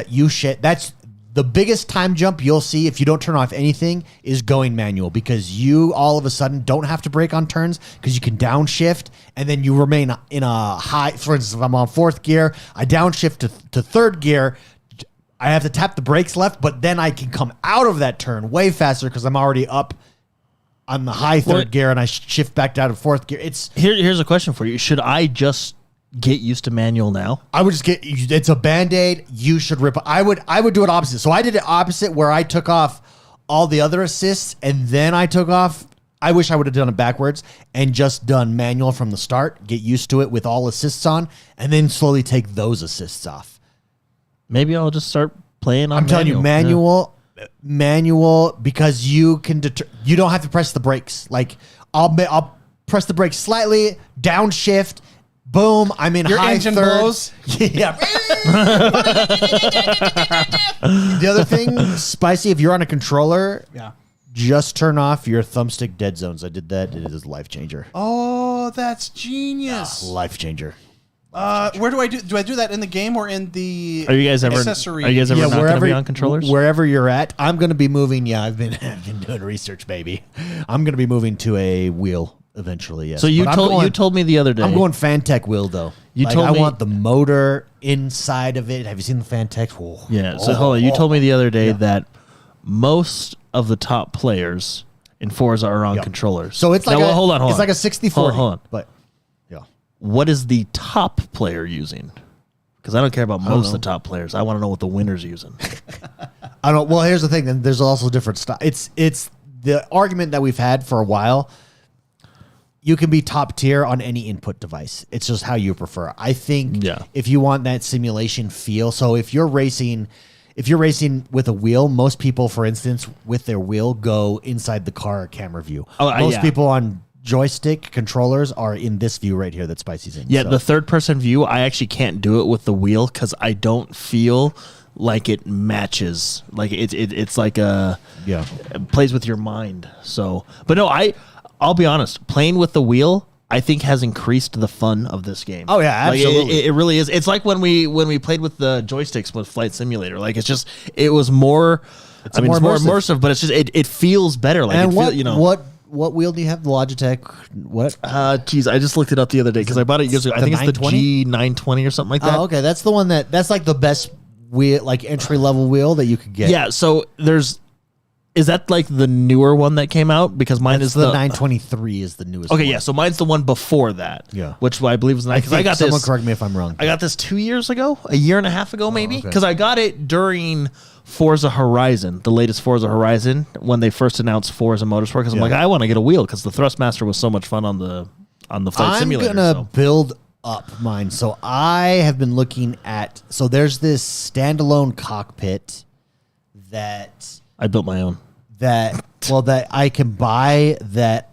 the biggest time jump you'll see if you don't turn off anything is going manual, because you all of a sudden don't have to brake on turns because you can downshift and then you remain in a high. For instance, if I'm on 4th gear, I downshift to 3rd gear. I have to tap the brakes left, but then I can come out of that turn way faster because I'm already up on the high 3rd gear, and I shift back down to 4th gear. Here's a question for you. Should I just get used to manual now? I would just it's a Band-Aid. You should rip. I would do it opposite. So I did it opposite where I took off all the other assists and then I took off. I wish I would have done it backwards and just done manual from the start, get used to it with all assists on, and then slowly take those assists off. Maybe I'll just start playing on I'm telling you, manual, because you don't have to press the brakes. Like I'll press the brakes slightly, downshift, boom, I'm in Your high engine 3rd. blows. Yeah. The other thing, Spicy, if you're on a controller, just turn off your thumbstick dead zones. I did that. It is a life changer. Oh, that's genius. Life changer. Where do I do? Do I do that in the game or in the Are you guys ever accessory? not going to be on controllers? Wherever you're at, I'm going to be moving. Yeah, I've been doing research, baby. I'm going to be moving to a wheel eventually. Yes. So you told me the other day. I'm going Fantech wheel though. I want the motor inside of it. Have you seen the Fantech? Whoa. Yeah. So hold on. You told me the other day that most of the top players in Forza are on controllers. So it's like hold on. It's like a 60-40. Hold on. But what is the top player using? Because I don't care about most of the top players. I want to know what the winner's using. I don't. Well, here's the thing. Then there's also different stuff. It's the argument that we've had for a while. you can be top tier on any input device. It's just how you prefer. I think if you want that simulation feel, so if you're racing with a wheel, most people, for instance, with their wheel, go inside the car camera view. Most people on joystick controllers are in this view right here that Spicy's in. Yeah, the third person view, I actually can't do it with the wheel because I don't feel like it matches. Like it's like it plays with your mind. So, but no, I'll be honest, playing with the wheel, I think has increased the fun of this game. Oh yeah, absolutely. Like it really is. It's like when we played with the joysticks with Flight Simulator. Like it was more. It's more immersive, but it's just it feels better. Like and what wheel do you have? The Logitech? What? Geez, I just looked it up the other day because I bought it years ago. I think it's the G920 or something like that. Oh, okay, that's the one that's like the best wheel, like entry level wheel that you could get. Yeah. So is that like the newer one that came out? Because mine is the 923 is the newest. Okay, one. yeah. So mine's the one before that. Yeah. Which I believe was nice. Because I got someone this. Correct me if I'm wrong. I got this 2 years ago, a year and a half ago, maybe. Okay. Because I got it during Forza Horizon, the latest Forza Horizon, when they first announced Forza Motorsport. Because I'm like, I want to get a wheel because the Thrustmaster was so much fun on the Flight Simulator. I'm gonna build up mine. So I have been looking at. So there's this standalone cockpit that I built my own. That I can buy that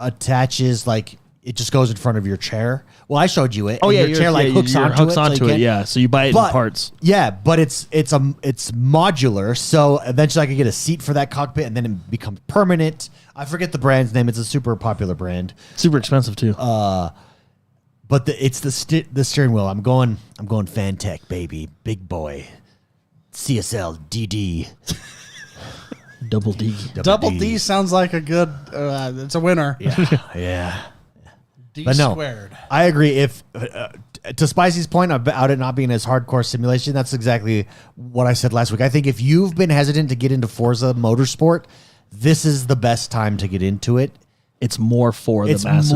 attaches, like it just goes in front of your chair. Well, I showed you it. Oh yeah, your chair like hooks onto it. Yeah, so you buy it in parts. Yeah, but it's modular. So eventually I could get a seat for that cockpit, and then it becomes permanent. I forget the brand's name. It's a super popular brand. Super expensive too. But it's the steering wheel. I'm going Fantech, baby, big boy, CSL DD. Double D. Double D sounds like a good. It's a winner. Yeah. D but no, squared. I agree. If to Spicy's point about it not being as hardcore simulation, that's exactly what I said last week. I think if you've been hesitant to get into Forza Motorsport, this is the best time to get into it. It's more for the masses.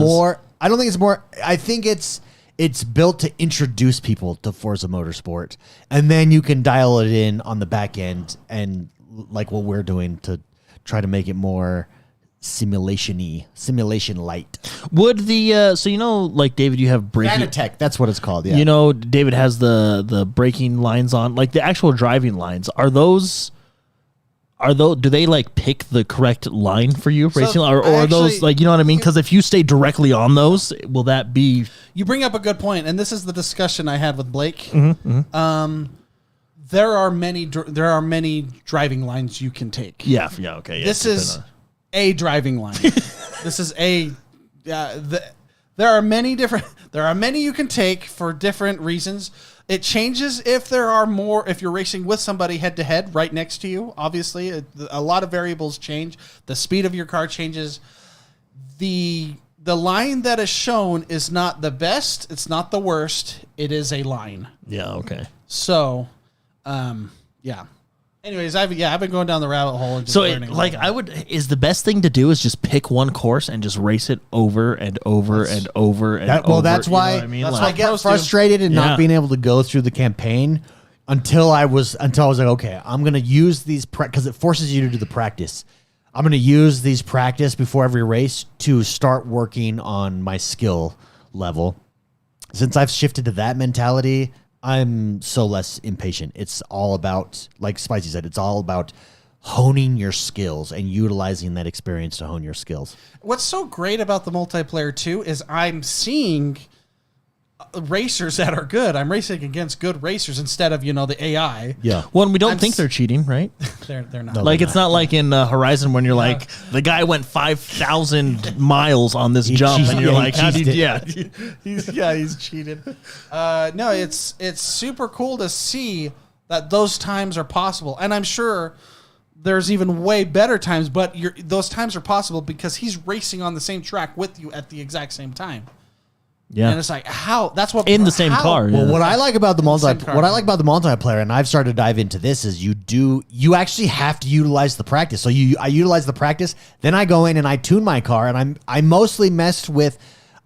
I don't think it's more. I think it's built to introduce people to Forza Motorsport, and then you can dial it in on the back end and like what we're doing to try to make it more simulation light. Would the like David, you have braking. Fanatec, that's what it's called. Yeah. You know, David has the braking lines on, like the actual driving lines. Do they like pick the correct line for you racing, or are those like, you know what I mean? Because if you stay directly on those, will that be? You bring up a good point, and this is the discussion I had with Blake. There are many driving lines you can take. Yeah, okay. Yeah, this is a driving line. This is there are many you can take for different reasons. It changes if you're racing with somebody head to head right next to you. Obviously, a lot of variables change. The speed of your car changes. The line that is shown is not the best. It's not the worst. It is a line. Yeah, okay. So, yeah. Anyways, I've been going down the rabbit hole and just learning. Is the best thing to do is just pick one course and just race it over and over and over and over. Well, that's why I get frustrated in not being able to go through the campaign until I was like, okay, I'm going to use these because it forces you to do the practice. I'm going to use these practice before every race to start working on my skill level. Since I've shifted to that mentality, I'm so less impatient. It's all about, like Spicy said, it's all about honing your skills and utilizing that experience to hone your skills. What's so great about the multiplayer too is I'm seeing racers that are good. I'm racing against good racers instead of, the AI. Yeah. Well, and we don't think they're cheating, right? They're not. No, it's not like in Horizon when you're like, the guy went 5,000 miles on this jump, and you're like, how did he's cheated. No, it's super cool to see that those times are possible, and I'm sure there's even way better times, but those times are possible because he's racing on the same track with you at the exact same time. Yeah, and it's like how that's what in the same car. Well, what I like about the multiplayer, and I've started to dive into this, is you actually have to utilize the practice. So I utilize the practice, then I go in and I tune my car, and I mostly mess with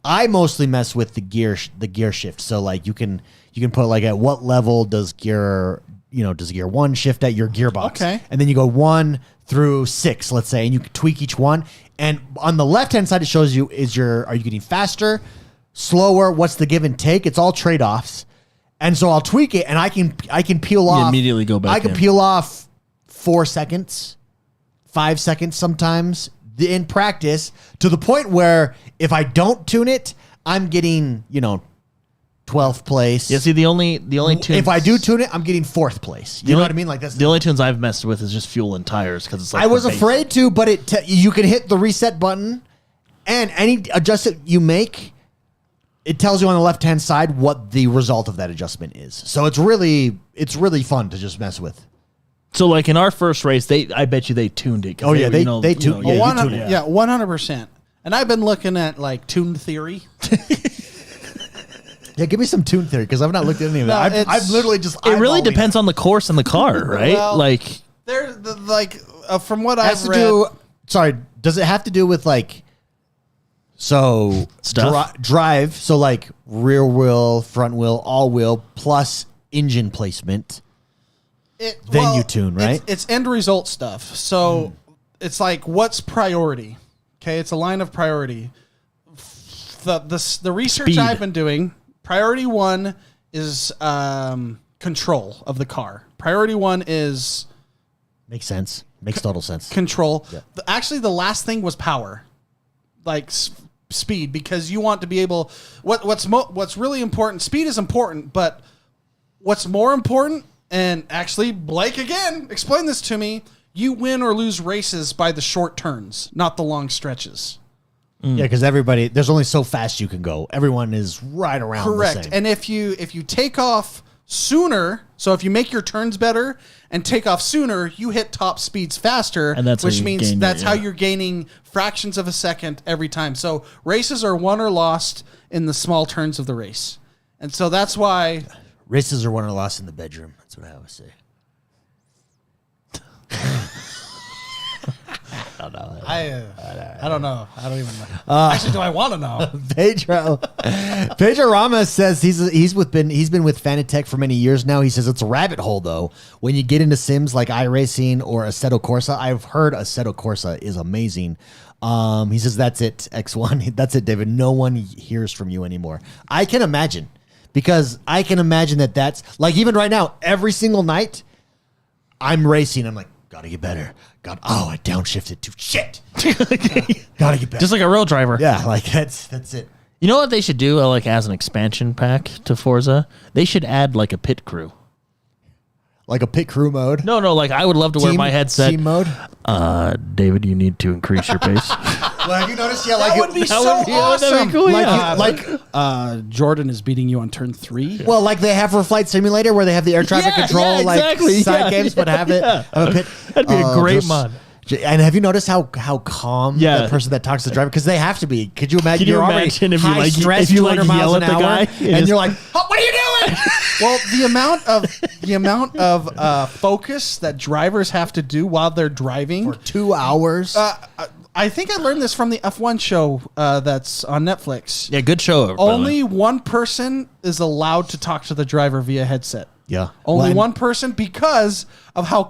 the gear shift. So like you can put like at what level does gear 1 shift at your gearbox? Okay, and then you go 1 through 6, let's say, and you can tweak each one. And on the left-hand side, it shows you are you getting faster, slower? What's the give and take? It's all trade-offs. And so I'll tweak it, and I can peel off. immediately go back I can in. peel off 4 seconds, 5 seconds sometimes in practice, to the point where if I don't tune it, I'm getting 12th place. Yeah, see, the only tunes, If I do tune it, I'm getting 4th place. You know what I mean? Like that's the only tunes I've messed with is just fuel and tires because it's like I was the basic. afraid to, but you can hit the reset button, and any adjustment you make, it tells you on the left-hand side what the result of that adjustment is. So it's really fun to just mess with. So like in our first race, I bet you they tuned it. Oh yeah, they tuned. Well, Yeah, you tune it. 100%. And I've been looking at like tune theory. Yeah, give me some tune theory because I've not looked at any of that. No, I've literally just. It really eyeballing depends on the course and the car, right? Well, like There's from what Has I've to read. do. Sorry, does it have to do with like? So Stuff? drive. So like rear wheel, front wheel, all wheel plus engine placement. Then you tune, right? It's end result stuff. So it's like what's priority? Okay, it's a line of priority. The research Speed. I've been doing, priority 1 is control of the car. Priority 1 is Makes sense. Makes total sense. control. Yeah. Actually, the last thing was power, like speed, because you want to be able. What's really important? Speed is important, but what's more important? And actually, Blake again, explain this to me. You win or lose races by the short turns, not the long stretches. Yeah, because there's only so fast you can go. Everyone is right around. Correct. The same. And if you take off sooner, so if you make your turns better and take off sooner, you hit top speeds faster, And that's how which you means gain that's your- how yeah. you're gaining fractions of a second every time. So races are won or lost in the small turns of the race. And so that's why Races are won or lost in the bedroom. That's what I always say. I don't know. I don't even know. Actually, do I want to know? Pedro Ramos says he's been with Fanatec for many years now. He says it's a rabbit hole though. When you get into sims like iRacing or Assetto Corsa, I've heard Assetto Corsa is amazing. He says that's it, X1. That's it, David. No one hears from you anymore. I can imagine, because I can imagine that's like even right now, every single night I'm racing. I'm like, gotta get better. I downshifted too. Shit. Gotta get better. just like a real driver. Yeah, like that's it. You know what they should do? Like as an expansion pack to Forza, they should add like a pit crew. Like a pit crew mode. No, like I would love to wear my headset. Team mode. David, you need to increase your pace. Well, have you noticed? Yeah, That would be so awesome. cool, Like Jordan is beating you on turn 3. well, like they have for Flight Simulator, where they have the air traffic control, exactly. like side Yeah, games, but have it. Have a pit. That'd be a great mod. And have you noticed how calm the person that talks to the driver? Because they have to be. Could you imagine? Can you you're imagine already if you, high like, stress, if you, like, 200 miles yell an at the hour, guy, and you're like, "Oh, what are you doing?" Well, the amount of focus that drivers have to do while they're driving. For 2 hours. I think I learned this from the F1 show that's on Netflix. Yeah, good show. by the way. Only one person is allowed to talk to the driver via headset. Yeah. Only Well, one person, because of how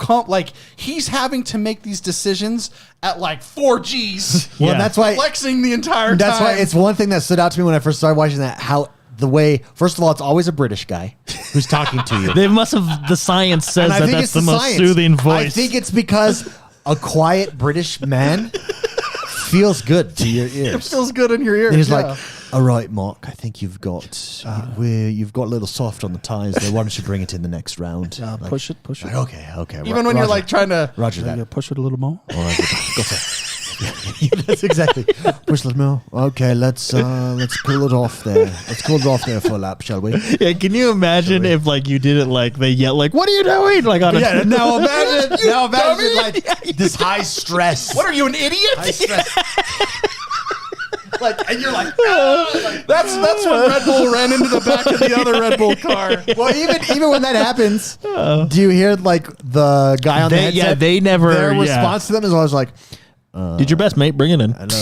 he's having to make these decisions at like 4 Gs. Well, Yeah. that's why. Flexing the entire time. That's why it's one thing that stood out to me when I first started watching that. How the way, first of all, it's always a British guy who's talking to you. They must have. The science says And I that think that's it's the most science. soothing voice. I think it's because a quiet British man feels good to your it ears. feels good in your ears. And he's yeah. like, "All right, Mark, I think you've got you've got a little soft on the tires there. Why don't you bring it in the next round?" Like, push it. like, okay. Even when you're like trying to Roger that. push it a little more. All right, go for it. That's exactly. Push a little more. Okay, let's pull it off there. Let's pull it off there for a lap, shall we? Yeah, can you imagine if like you did it like they yell like, "What are you doing?" Like on Yeah. a Now imagine like this high stress. What are you, an idiot? High stress. Like, and you're like, That's when Red Bull ran into the back of the other Red Bull car. well, even when that happens, do you hear like the guy on the headset? they never. Their yeah. response to them is always like, Did your best, mate. Bring it in. "I know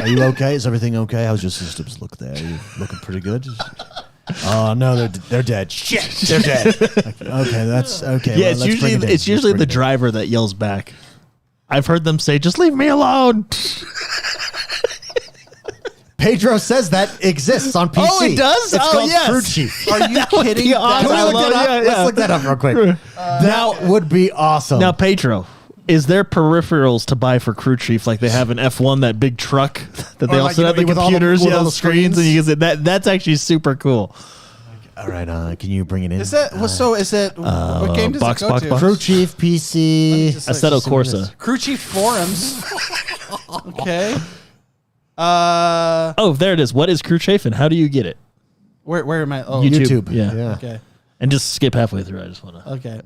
are you okay? Is everything okay? How's your systems look there? Are you looking pretty good?" Oh no, they're dead. Shit, they're dead. Like, okay, that's okay. Yeah, well, it's let's bring usually it in. it's usually Let's the bring it in. driver that yells back. I've heard them say, "Just leave me alone." Pedro says that exists on PC. Oh, it does? It's Oh, called yes. Crew Chief. Are you kidding? awesome. Can we I look love- that up? yeah, Let's yeah. look that up real quick. That would be awesome. Now, Pedro, is there peripherals to buy for Crew Chief like they have in F1, that big truck that they Or also like, have the with all the- computers, with all the the screens, and screens? you can say that's actually super cool. All right, can you bring it in? Is that so? Is it what game does box, it go box, to? box. Crew Chief PC? just- Assetto see what it Corsa. is. Crew Chief forums. Okay. Oh, there it is. What is Crew Chief and how do you get it? Where am I? Oh, YouTube. YouTube. Yeah. Okay. And just skip halfway through. I just want to. Okay.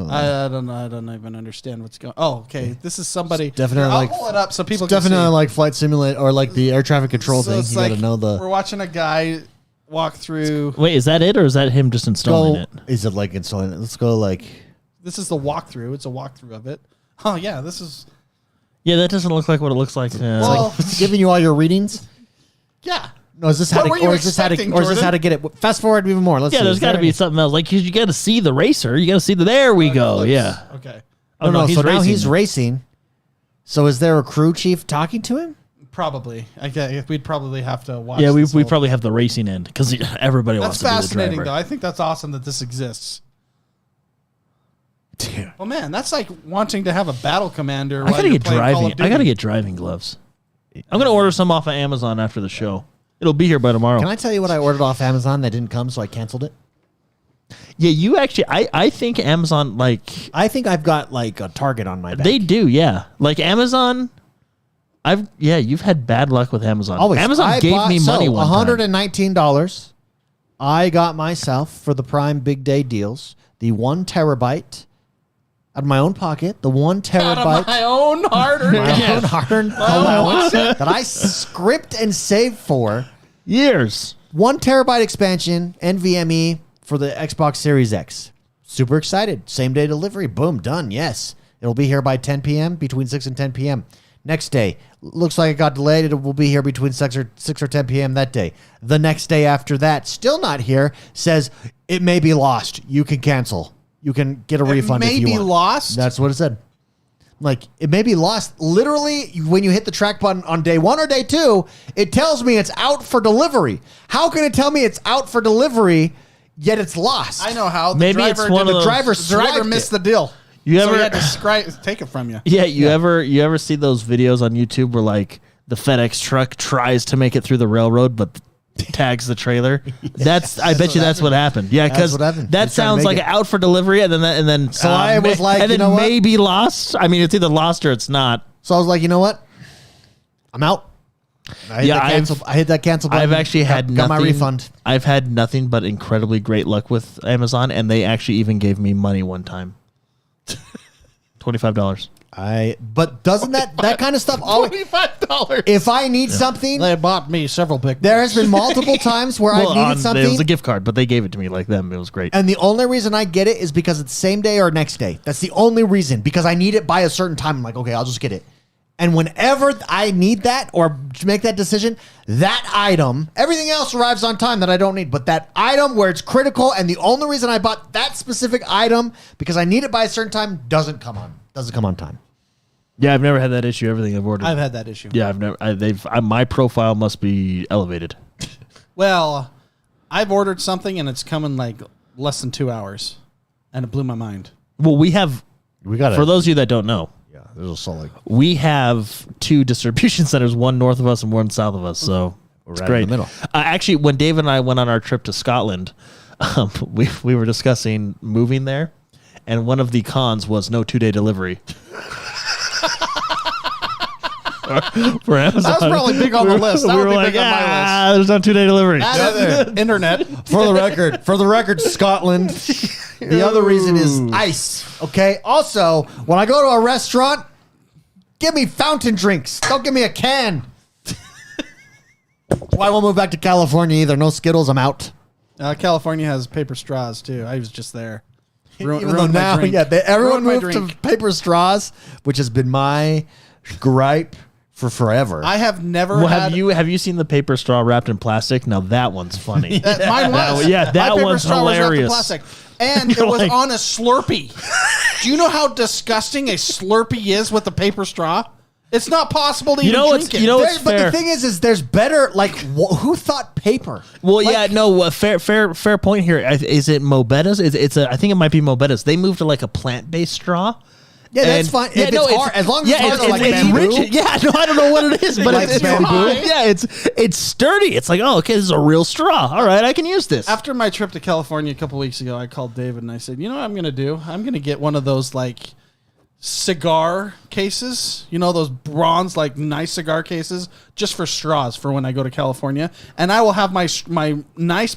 I don't know. I don't even understand what's going. Oh, okay. This is somebody. definitely I'll like- pull it up so people can Definitely see. like Flight Simulator or like the air traffic control So thing. it's You got to like know we're the. watching a guy walk through. Wait, is that it or is that him just installing it? Is it like installing it? Let's go like. This is the walkthrough. It's a walkthrough of it. Oh yeah, this is. Yeah, that doesn't look like what it looks like. Well, Giving you all your readings. yeah. No, is this how What to, were you or is this how to, expecting, or is this Jordan? how to get it? Fast forward even more. Let's yeah, see. there's Is got to there be any- something else. Like, 'cause you got to see the racer. You got to see the. There we go. Yeah. Okay. Oh, no, he's so now racing he's now. racing. So is there a crew chief talking to him? Probably. I guess we'd probably have to watch. Yeah, we this whole- probably have the racing end because everybody wants That's to be the fascinating, driver. though. I think that's awesome that this exists. Well, man, that's like wanting to have a battle commander. I while gotta you're get playing Call driving. of I gotta Duty. get driving gloves. I'm gonna order some off of Amazon after the show. It'll be here by tomorrow. Can I tell you what I ordered off Amazon that didn't come, so I canceled it? Yeah, you actually. I think Amazon like I think I've got like a target on my back. they do. Yeah, like Amazon. You've had bad luck with Amazon. Always. Amazon I gave bought- me money one time. $119. I got myself for the Prime Big Day deals the 1 terabyte out of my own pocket. The 1 terabyte. Out of my own hard-earned my cash. own hard-earned allowance that I script and saved for. Years. 1 terabyte expansion, NVMe for the Xbox Series X. Super excited. Same day delivery. Boom, done. Yes. It'll be here by 10 p.m., between 6 and 10 p.m. Next day. Looks like it got delayed. It will be here between 6 or 10 p.m. that day. The next day after that, still not here, says it may be lost. You can cancel. You can get a refund if may you be want. lost? That's what it said. Like, it may be lost. Literally, when you hit the track button on day 1 or day 2, it tells me it's out for delivery. How can it tell me it's out for delivery, yet it's lost? I know how. The Maybe driver it's one did- of the those- driver missed the deal. You so ever- he had to take it from you. Yeah, you ever see those videos on YouTube where like the FedEx truck tries to make it through the railroad but tags the trailer? I bet you that's what happened. Yeah, because what happened. that They tried to sounds make like it. out for delivery, and then So I was like, and you then know what? maybe lost. I mean, it's either lost or it's not. So I was like, you know what? I'm out. I hit that cancel button. I've actually had got nothing. my refund. I've had nothing but incredibly great luck with Amazon, and they actually even gave me money one time. $25. But doesn't that kind of stuff always? $25. If I need something, They bought me several big. there has been multiple times where I've needed It was something, a gift card, but they gave it to me like them. It was great. and the only reason I get it is because it's same day or next day. That's the only reason, because I need it by a certain time. I'm like, okay, I'll just get it. And whenever I need that or to make that decision, that item, everything else arrives on time that I don't need. But that item where it's critical, and the only reason I bought that specific item because I need it by a certain time doesn't come on time. Yeah, I've never had that issue. Everything I've ordered. I've had that issue. Yeah, I've never. My profile must be elevated. Well, I've ordered something and it's come in like less than 2 hours, and it blew my mind. Well, we got for those of you that don't know, Yeah, there's a solid. we have 2 distribution centers, one north of us and one south of us. So it's right in great. the middle. Actually, when Dave and I went on our trip to Scotland, we were discussing moving there, and one of the cons was no 2-day delivery. For Amazon. That was probably big on the list. That we would were be like, big on my list. there's no 2-day delivery. Internet. For the record, Scotland. The other reason is ice. Okay. Also, when I go to a restaurant, give me fountain drinks. Don't give me a can. Well, I won't move back to California either. No Skittles. I'm out. California has paper straws too. I was just there. Even though now, everyone Ruined my moved to drink. paper straws, which has been my gripe for forever. I have never Well, had. have you seen the paper straw wrapped in plastic? Now that one's funny. Mine was. that My paper one's straw was wrapped in hilarious. plastic. And it You're was like- on a Slurpee. Do you know how disgusting a Slurpee is with a paper straw? It's not possible to You even know drink what's- it. you know what's But fair. the thing is there's better. Like, who thought paper? Well, Like, yeah, no, fair point here. Is it Mobetta's? I think it might be Mobetta's. They moved to like a plant-based straw. Yeah, that's And- fine. If it's hard, as long as it's hard, like bamboo. rigid. Yeah, no, I don't know what it is, but Like it's bamboo? yeah, it's sturdy. It's like, oh, okay, this is a real straw. All right, I can use this. After my trip to California a couple weeks ago, I called David and I said, you know what I'm going to do? I'm going to get one of those like cigar cases, you know, those bronze, like nice cigar cases just for straws for when I go to California. And I will have my nice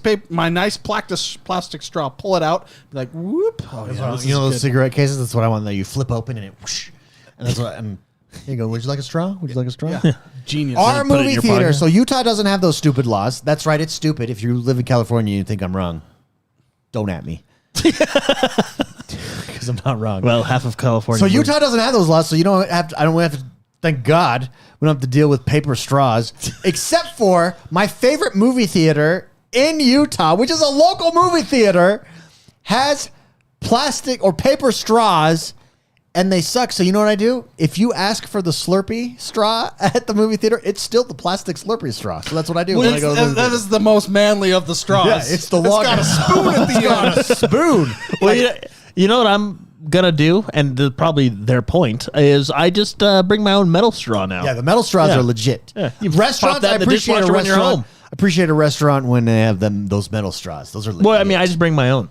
plastic straw, pull it out, be like, whoop. Oh, yeah, this You know is those good. cigarette cases? That's what I want. That you flip open and it whoosh. And that's what here you go. Would you like a straw? Would you like a straw? Yeah. Genius. Our Put it in movie your theater. pocket. So Utah doesn't have those stupid laws. That's right. It's stupid. If you live in California and you think I'm wrong, don't at me. Because I'm not wrong. Well, half of California. So Utah doesn't have those laws, so you don't have to, I don't have to, thank God, we don't have to deal with paper straws, except for my favorite movie theater in Utah, which is a local movie theater, has plastic or paper straws, and they suck. So you know what I do? If you ask for the Slurpee straw at the movie theater, it's still the plastic Slurpee straw. So that's what I do when I go to the movie That theater. is the most manly of the straws. Yeah, it's the long. got a spoon at the end. a spoon. Well, you know what I'm gonna do, and probably their point is, I just bring my own metal straw now. Yeah, the metal straws Yeah. are legit. Yeah. You Restaurants, pop that I in the appreciate a dishwasher when you're restaurant. home. Appreciate a restaurant when they have those metal straws. Those are legit. Well, I mean, I just bring my own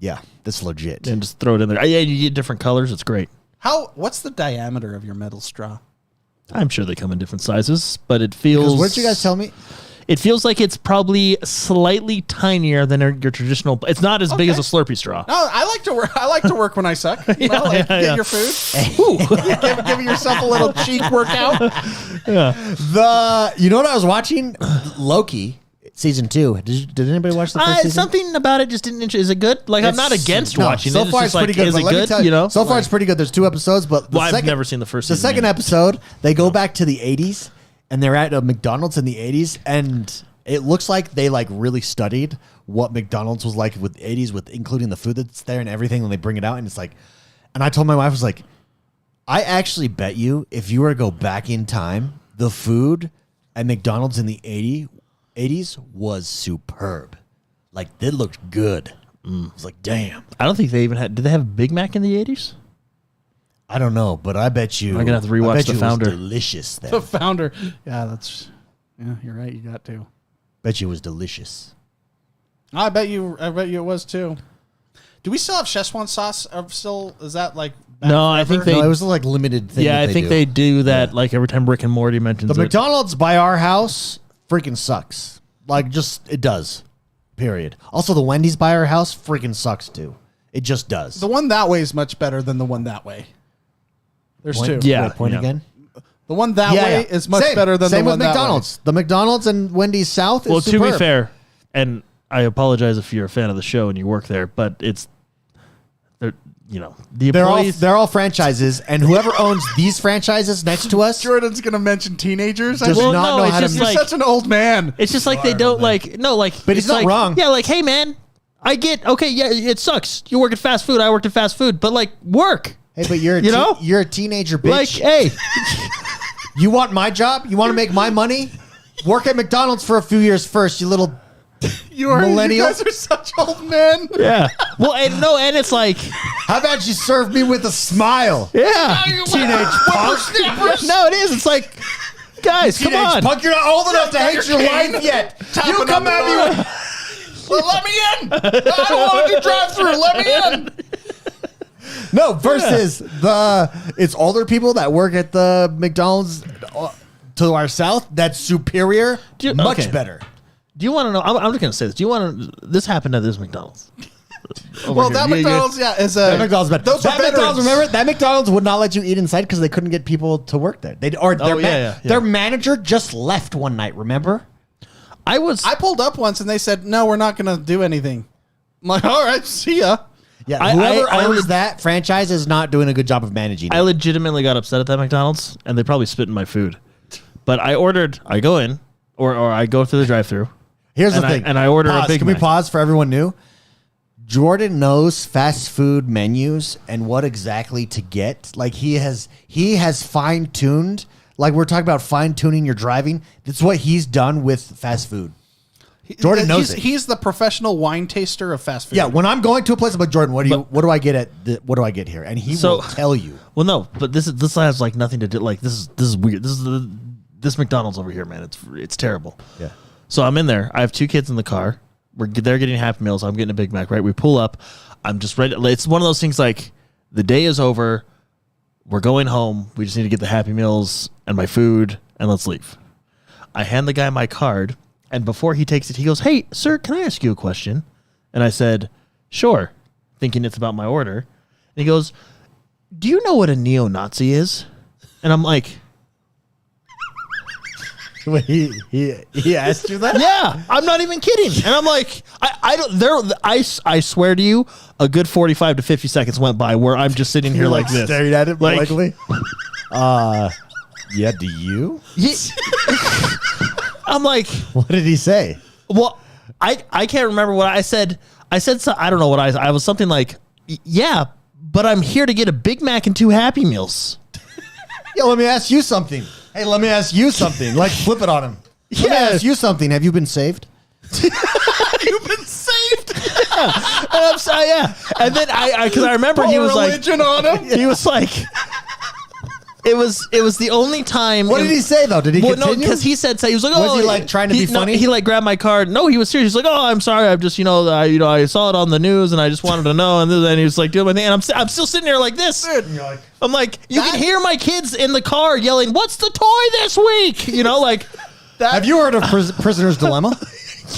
yeah, that's legit. and just throw it in there. Yeah, you get different colors. It's great. What's the diameter of your metal straw? I'm sure they come in different sizes, but it feels. What did you guys tell me? It feels like it's probably slightly tinier than your traditional. It's not as big as a Slurpee straw. No, I like to work. I like to work when I suck. You know, like, yeah, get yeah. your food. give yourself a little cheek workout. You know what I was watching? Loki season 2. Did anybody watch the first season? Something about it just didn't. Is it good? Like, I'm not against watching so it. far, just it's like, pretty good. Is but it let me good? tell You know. so far it's pretty good. There's 2 episodes, but the Well, I've second, never seen the first The season second yet. episode, they go back to the 80s, and they're at a McDonald's in the 80s, and it looks like they like really studied what McDonald's was like with the 80s, with including the food that's there and everything, and they bring it out, and it's like, and I told my wife, I was like, I actually bet you if you were to go back in time, the food at McDonald's in the 80s was superb. Like, it looked good. I was like, damn. I don't think they even had. Did they have Big Mac in the 80s? I don't know, but I bet you. I'm gonna have to rewatch I bet The you Founder. It was delicious. Then. The founder. Yeah, you're right. You got to. Bet you it was delicious. I bet you it was too. Do we still have Szechuan sauce? Is that like back No, I think forever? they- No, it was like limited thing. Yeah, that I think do. they do that. Like every time Rick and Morty mentions The it. McDonald's by our house freaking sucks. Like, just it does. Period. Also, the Wendy's by our house freaking sucks too. It just does. The one that way is much better than the one that way. There's Point- two. Yeah. Wait, point again. The one that way is much Same. better than Same the with one McDonald's. The McDonald's and Wendy's South. Well, is to be superb. fair, and I apologize if you're a fan of the show and you work there, but they're the employees. they're all franchises, and whoever owns these franchises next to us, Jordan's gonna mention teenagers. Does Well, not no, know it's how to. just You're like- such an old man. It's just like they don't like But he's it's not like, wrong. Yeah, like, hey man, I get okay. Yeah, it sucks. You work at fast food. I worked at fast food, but like work. Hey, but you're a You know? you're a teenager, bitch. Like, hey, You want my job? You want to make my money? Work at McDonald's for a few years first, you little. You Millennial? guys are such old men. yeah. Well, and it's like, How about you serve me with a smile? yeah. Teenage punk. No, it is. It's like, guys, come Teenage on. punk, you're not old enough to hate your life yet. You Tapping come on at the me with. Well, let me in. I don't want to do drive-through. Let me in. No, versus it's older people that work at the McDonald's to our south. That's superior, much okay. better. Do you want to know? I'm just gonna say this. Do you want to? This happened at this McDonald's. Well, that McDonald's, is a That McDonald's better. Those That are McDonald's, veterans. remember that McDonald's would not let you eat inside because they couldn't get people to work there. Their manager just left one night. Remember? I pulled up once and they said, "No, we're not going to do anything." I'm like, "All right, see ya." Yeah, whoever owns that franchise is not doing a good job of managing it. I legitimately got upset at that McDonald's, and they probably spit in my food. But I go in, or I go through the drive-through. Here's the and thing. I order a Pause. Big Can we Mac. pause for everyone new? Jordan knows fast food menus and what exactly to get. Like he has fine tuned. Like we're talking about fine tuning your driving. That's what he's done with fast food. Jordan knows it. He's the professional wine taster of fast food. Yeah, when I'm going to a place, I'm like, Jordan, what do I get what do I get here? And he will tell you. Well, no, but this has like nothing to do. Like this is weird. This McDonald's over here, man. It's terrible. Yeah. So I'm in there. I have 2 kids in the car. They're getting Happy Meals. I'm getting a Big Mac. Right. We pull up. I'm just ready. It's one of those things like the day is over. We're going home. We just need to get the Happy Meals and my food, and let's leave. I hand the guy my card. And before he takes it, he goes, "Hey, sir, can I ask you a question?" And I said, "Sure," thinking it's about my order. And he goes, "Do you know what a neo-Nazi is?" And I'm like, Wait, he asked you that? "Yeah, I'm not even kidding." And I'm like, I swear to you, a good 45 to 50 seconds went by where I'm just sitting here like this, staring at it like, blankly. Yeah. Do you? I'm like, What did he say? well, I can't remember what I said. I said so, I don't know what I was something like, "Yeah, but I'm here to get a Big Mac and 2 Happy Meals." Yeah, let me ask you something. Hey, let me ask you something. Like, flip it on him. Let me ask you something. Have you been saved? You've been saved. And I'm sorry, yeah. And then because I remember he was like, religion on him. he was like, it was the only time. What did he say though? Did he Well, continue? no, because he said, he was like, Was "Oh," he, like, trying to be funny? He like grabbed my card. No, he was serious. He's like, "Oh, I'm sorry. I'm just, I saw it on the news and I just wanted to know." And then he was like doing my thing, and I'm still sitting there like this. And you're like, I'm like, you can hear my kids in the car yelling, "What's the toy this week?" Like. have you heard of Prisoner's Dilemma?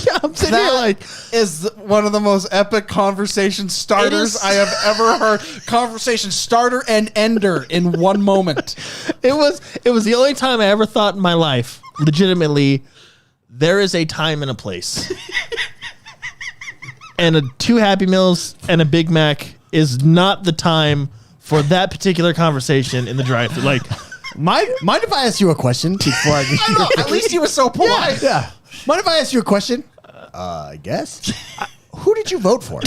Yeah, I'm sitting here like, is one of the most epic conversation starters I have ever heard. Conversation starter and ender in one moment. it was the only time I ever thought in my life, legitimately, there is a time and a place. And 2 Happy Meals and a Big Mac is not the time for that particular conversation in the drive-thru. Like, Mind if I ask you a question before I get I know, at least he was so polite. Yeah. Mind if I ask you a question? I guess. Who did you vote for?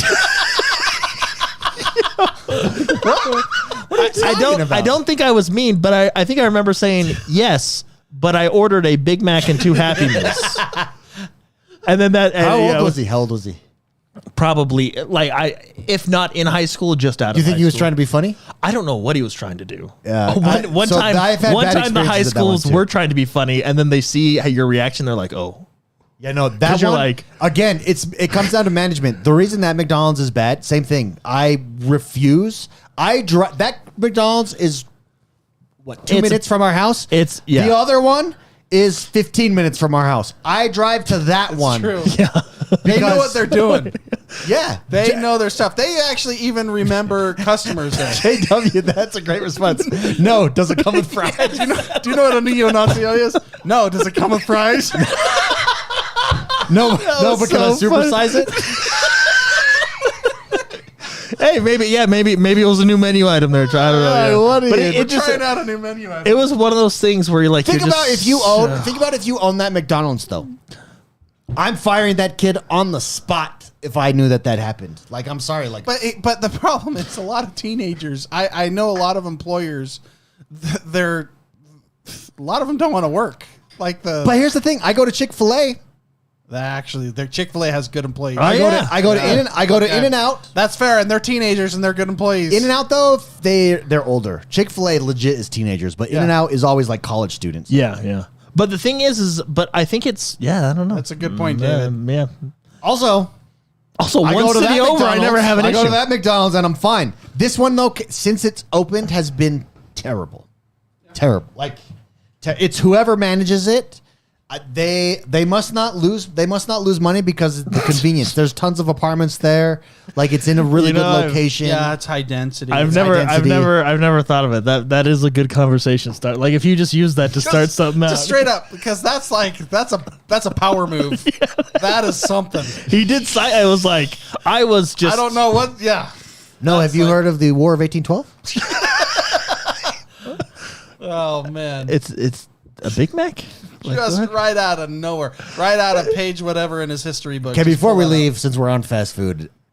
I don't think I was mean, but I think I remember saying yes, but I ordered a Big Mac and 2 Happy Meals. And then that. How old was he? How old was he? Probably if not in high school, just out of. Do you think high he was school. trying to be funny? I don't know what he was trying to do. Yeah. One So time I've had bad the high experiences at that one, schools too. were trying to be funny, and then they see your reaction. They're like, "Oh, Yeah, no, that you're one, like- again, it comes down to management. The reason that McDonald's is bad, same thing. I refuse. That McDonald's is what, 2 It's- minutes from our house? yeah. The other one is 15 minutes from our house. I drive to that one. True. yeah." They know what they're doing. Yeah. They know their stuff. They actually even remember customers there. JW, that's a great response. No, does it come with fries? Do you know what a neo-Nazi is? No. Does it come with fries? No, but can I so supersize it? Hey, maybe it was a new menu item there. I don't know. What But is- it just Trying out a new menu item. it was one of those things where you're like, Think you're about just, if you own that McDonald's though. I'm firing that kid on the spot if I knew that happened. Like, I'm sorry. Like, But the problem is a lot of teenagers. I know a lot of employers. A lot of them don't want to work. But here's the thing. I go to Chick-fil-A. actually, their Chick-fil-A has good employees. Oh, yeah. I go to In-N-Out. That's fair, and they're teenagers and they're good employees. In-N-Out though, they're older. Chick-fil-A legit is teenagers, but In-N-Out is always like college students. Yeah. But the thing is but I think it's, I don't know. That's a good point, David. Yeah. Also, Also, I one go to city that over, I McDonald's. never have an I issue. go to that McDonald's and I'm fine. This one though, since it's opened, has been terrible. Terrible. Like, it's whoever manages it. They must not lose. They must not lose money because of the convenience. There's tons of apartments there. Like, it's in a really good location. Yeah, it's high density. I've never thought of it. That is a good conversation start. Like, if you just use that to start something out. Just straight up, because that's a power move. That is something. He did say, I was just. I don't know what. Yeah. No, have you heard of the War of 1812? Oh man. It's a Big Mac? Just what? right out of nowhere, right out of page whatever in his history book. Okay, Just before pull we that leave, since we're on fast food,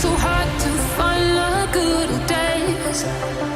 So hard to find the good days.